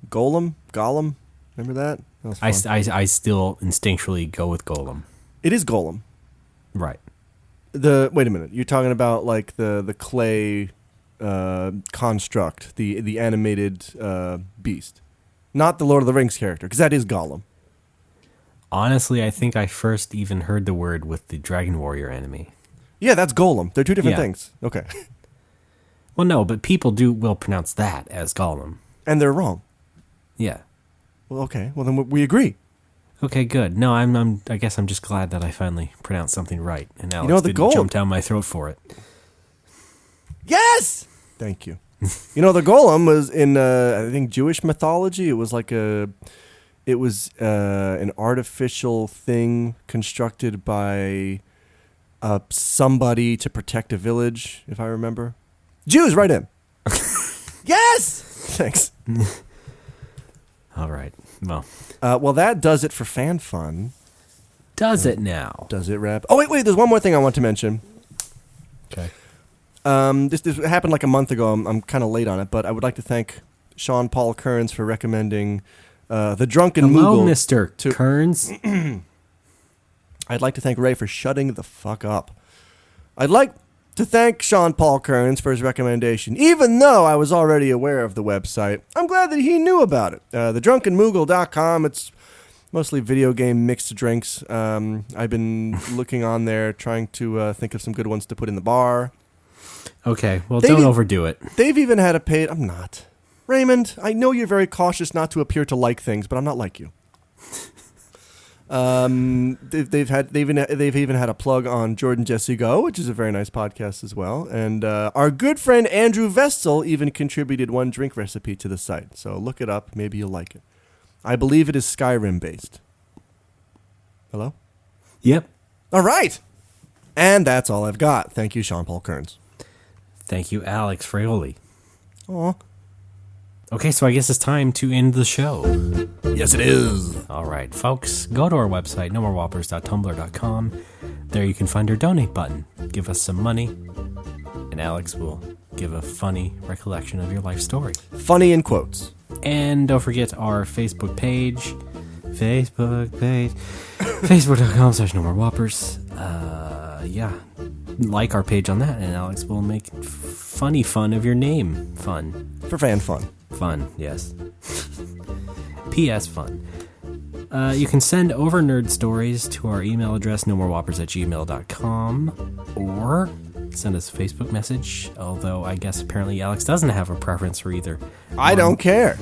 Gollum, remember that? That was fun. I still instinctually go with Golem. It is Gollum. Right. Wait a minute. You're talking about like the clay construct, the animated beast, not the Lord of the Rings character, because that is Gollum. Honestly, I think I first even heard the word with the Dragon Warrior anime. Yeah, that's Gollum. They're two different things. Okay. Well, no, but people will pronounce that as Gollum. And they're wrong. Yeah. Well, okay. Well, then we agree. Okay, good. No, I guess I'm just glad that I finally pronounced something right, and Alex didn't jump down my throat for it. Yes! Thank you. The Golem was in, I think, Jewish mythology. It was like an artificial thing constructed by somebody to protect a village, if I remember. Jews, right in. Yes! Thanks. All right. Well. Well, that does it for Fan Fun. Does it now? Does it wrap? Oh, wait. There's one more thing I want to mention. Okay. This happened like a month ago. I'm kind of late on it, but I would like to thank Sean Paul Kearns for recommending The Drunken Moogle. Hello, Mr. Kearns. I'd like to thank Ray for shutting the fuck up. I'd like to thank Sean Paul Kearns for his recommendation. Even though I was already aware of the website, I'm glad that he knew about it. TheDrunkenMoogle.com. It's mostly video game mixed drinks. I've been looking on there trying to think of some good ones to put in the bar. Okay, well, don't overdo it. They've even had a paid... I'm not. Raymond, I know you're very cautious not to appear to like things, but I'm not like you. They've even had a plug on Jordan Jesse Go, which is a very nice podcast as well. And our good friend Andrew Vestal even contributed one drink recipe to the site. So look it up. Maybe you'll like it. I believe it is Skyrim based. Hello? Yep. All right. And that's all I've got. Thank you, Sean Paul Kearns. Thank you, Alex Fraioli. Aw. Okay, so I guess it's time to end the show. Yes, it is. All right, folks, go to our website, nomorewhoppers.tumblr.com. There you can find our donate button. Give us some money, and Alex will give a funny recollection of your life story. Funny in quotes. And don't forget our Facebook page. Facebook.com/nomorewhoppers. Yeah, like our page on that, and Alex will make funny fun of your name. Fun. For fan fun. Fun, yes. P.S. fun. You can send over nerd stories to our email address, nomorewhoppers@gmail.com, or send us a Facebook message. Although I guess apparently Alex doesn't have a preference for either. I don't care.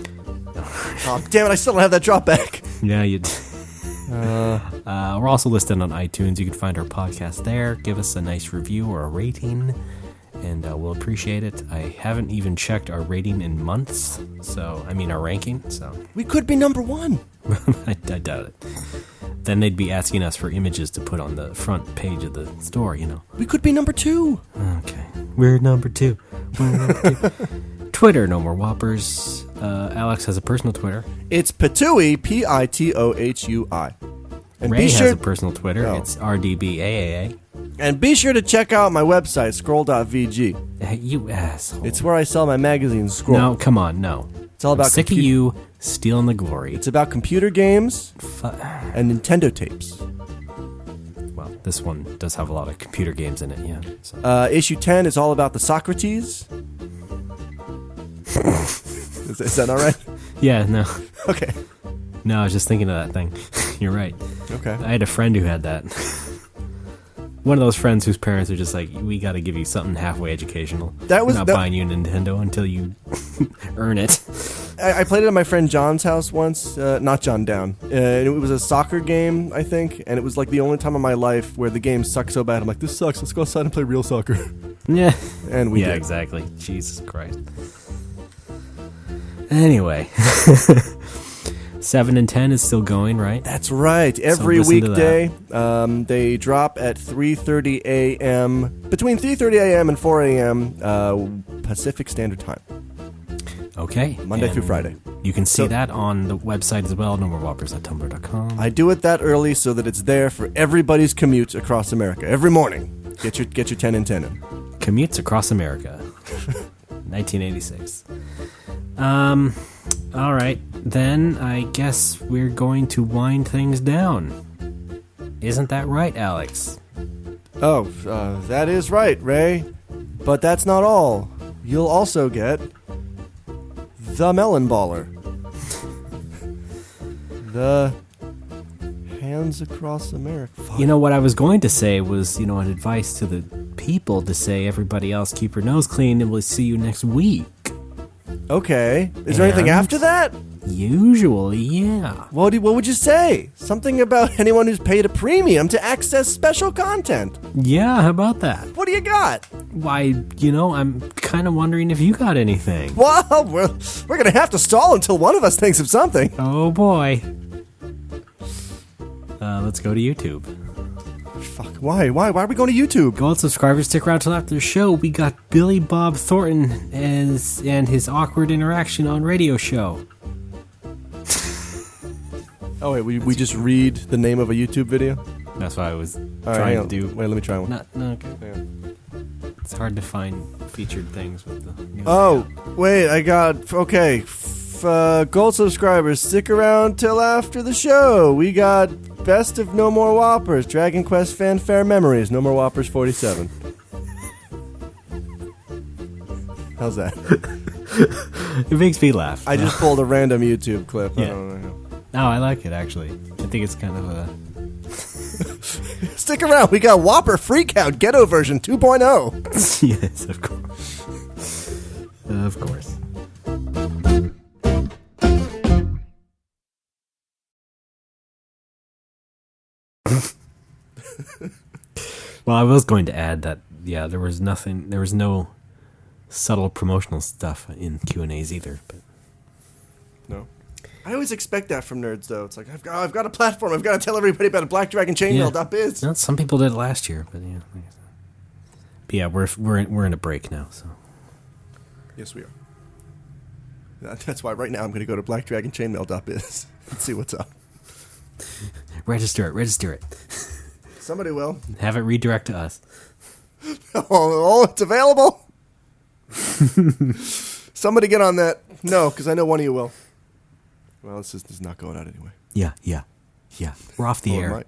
Oh, damn it, I still don't have that drop back. Yeah, you we're also listed on iTunes. You can find our podcast there. Give us a nice review or a rating, and we'll appreciate it. I haven't even checked our rating in months, our ranking, so. We could be number 1. I doubt it. Then they'd be asking us for images to put on the front page of the store, We could be number 2. Okay. We're number 2. Twitter, No More Whoppers. Alex has a personal Twitter. It's Pitohui, P-I-T-O-H-U-I. And Ray has a personal Twitter. Oh. It's RDBAAA. And be sure to check out my website, scroll.vg. Hey, you asshole. It's where I sell my magazine, Scroll. No, come on, no. It's all about sick of you stealing the glory. It's about computer games and Nintendo tapes. Well, this one does have a lot of computer games in it, yeah. So. Issue 10 is all about the Socrates. Is that all right? Yeah, no. Okay. No, I was just thinking of that thing. You're right. Okay. I had a friend who had that. One of those friends whose parents are just like, we got to give you something halfway educational. We're not buying you a Nintendo until you earn it. I played it at my friend John's house once. Not John Down. It was a soccer game, I think, and it was like the only time in my life where the game sucked so bad. I'm like, this sucks. Let's go outside and play real soccer. Yeah. And we did. Exactly. Jesus Christ. Anyway. 7 and 10 is still going, right? That's right. Every weekday, they drop at 3:30 a.m. Between 3:30 a.m. and 4 a.m. Pacific Standard Time. Okay. Monday through Friday. You can see that on the website as well, nomorewhoppers@tumblr.com. I do it that early so that it's there for everybody's commute across America. Every morning. Get your 10 and 10 in. Commutes across America. 1986. All right, then I guess we're going to wind things down. Isn't that right, Alex? Oh, that is right, Ray. But that's not all. You'll also get the Melon Baller. The Hands Across America. Fuck. You know, what I was going to say was, an advice to the people to say, everybody else keep your nose clean and we'll see you next week. Okay. Is there anything after that? Usually, yeah. What would you say? Something about anyone who's paid a premium to access special content. Yeah, how about that? What do you got? Why, I'm kind of wondering if you got anything. Well, we're going to have to stall until one of us thinks of something. Oh, boy. Let's go to YouTube. Fuck, why are we going to YouTube? Gold subscribers, stick around till after the show. We got Billy Bob Thornton and his awkward interaction on radio show. Oh wait, we just read the name of a YouTube video? That's what I was trying to do. Wait, let me try one. Okay. It's hard to find featured things with the... Oh, wait, I got... Okay, gold subscribers, stick around till after the show. We got Best of No More Whoppers, Dragon Quest Fanfare Memories, No More Whoppers 47. How's that? It makes me laugh. I just pulled a random YouTube clip. Yeah. I don't know. No, I like it, actually. I think it's kind of a... Stick around, we got Whopper Freakout Ghetto version 2.0. Yes, of course. Of course. Well, I was going to add that, yeah, there was no subtle promotional stuff in Q&As either. But No. I always expect that from nerds, though. It's like, I've got a platform. I've got to tell everybody about blackdragonchainmail.biz. Yeah. Some people did it last year, but yeah. But yeah, we're in a break now, so. Yes, we are. That's why right now I'm going to go to blackdragonchainmail.biz and see what's up. Register it. Somebody will. Have it redirect to us. Oh, it's available? Somebody get on that. No, because I know one of you will. Well, this is not going out anyway. Yeah. We're off the air. Right.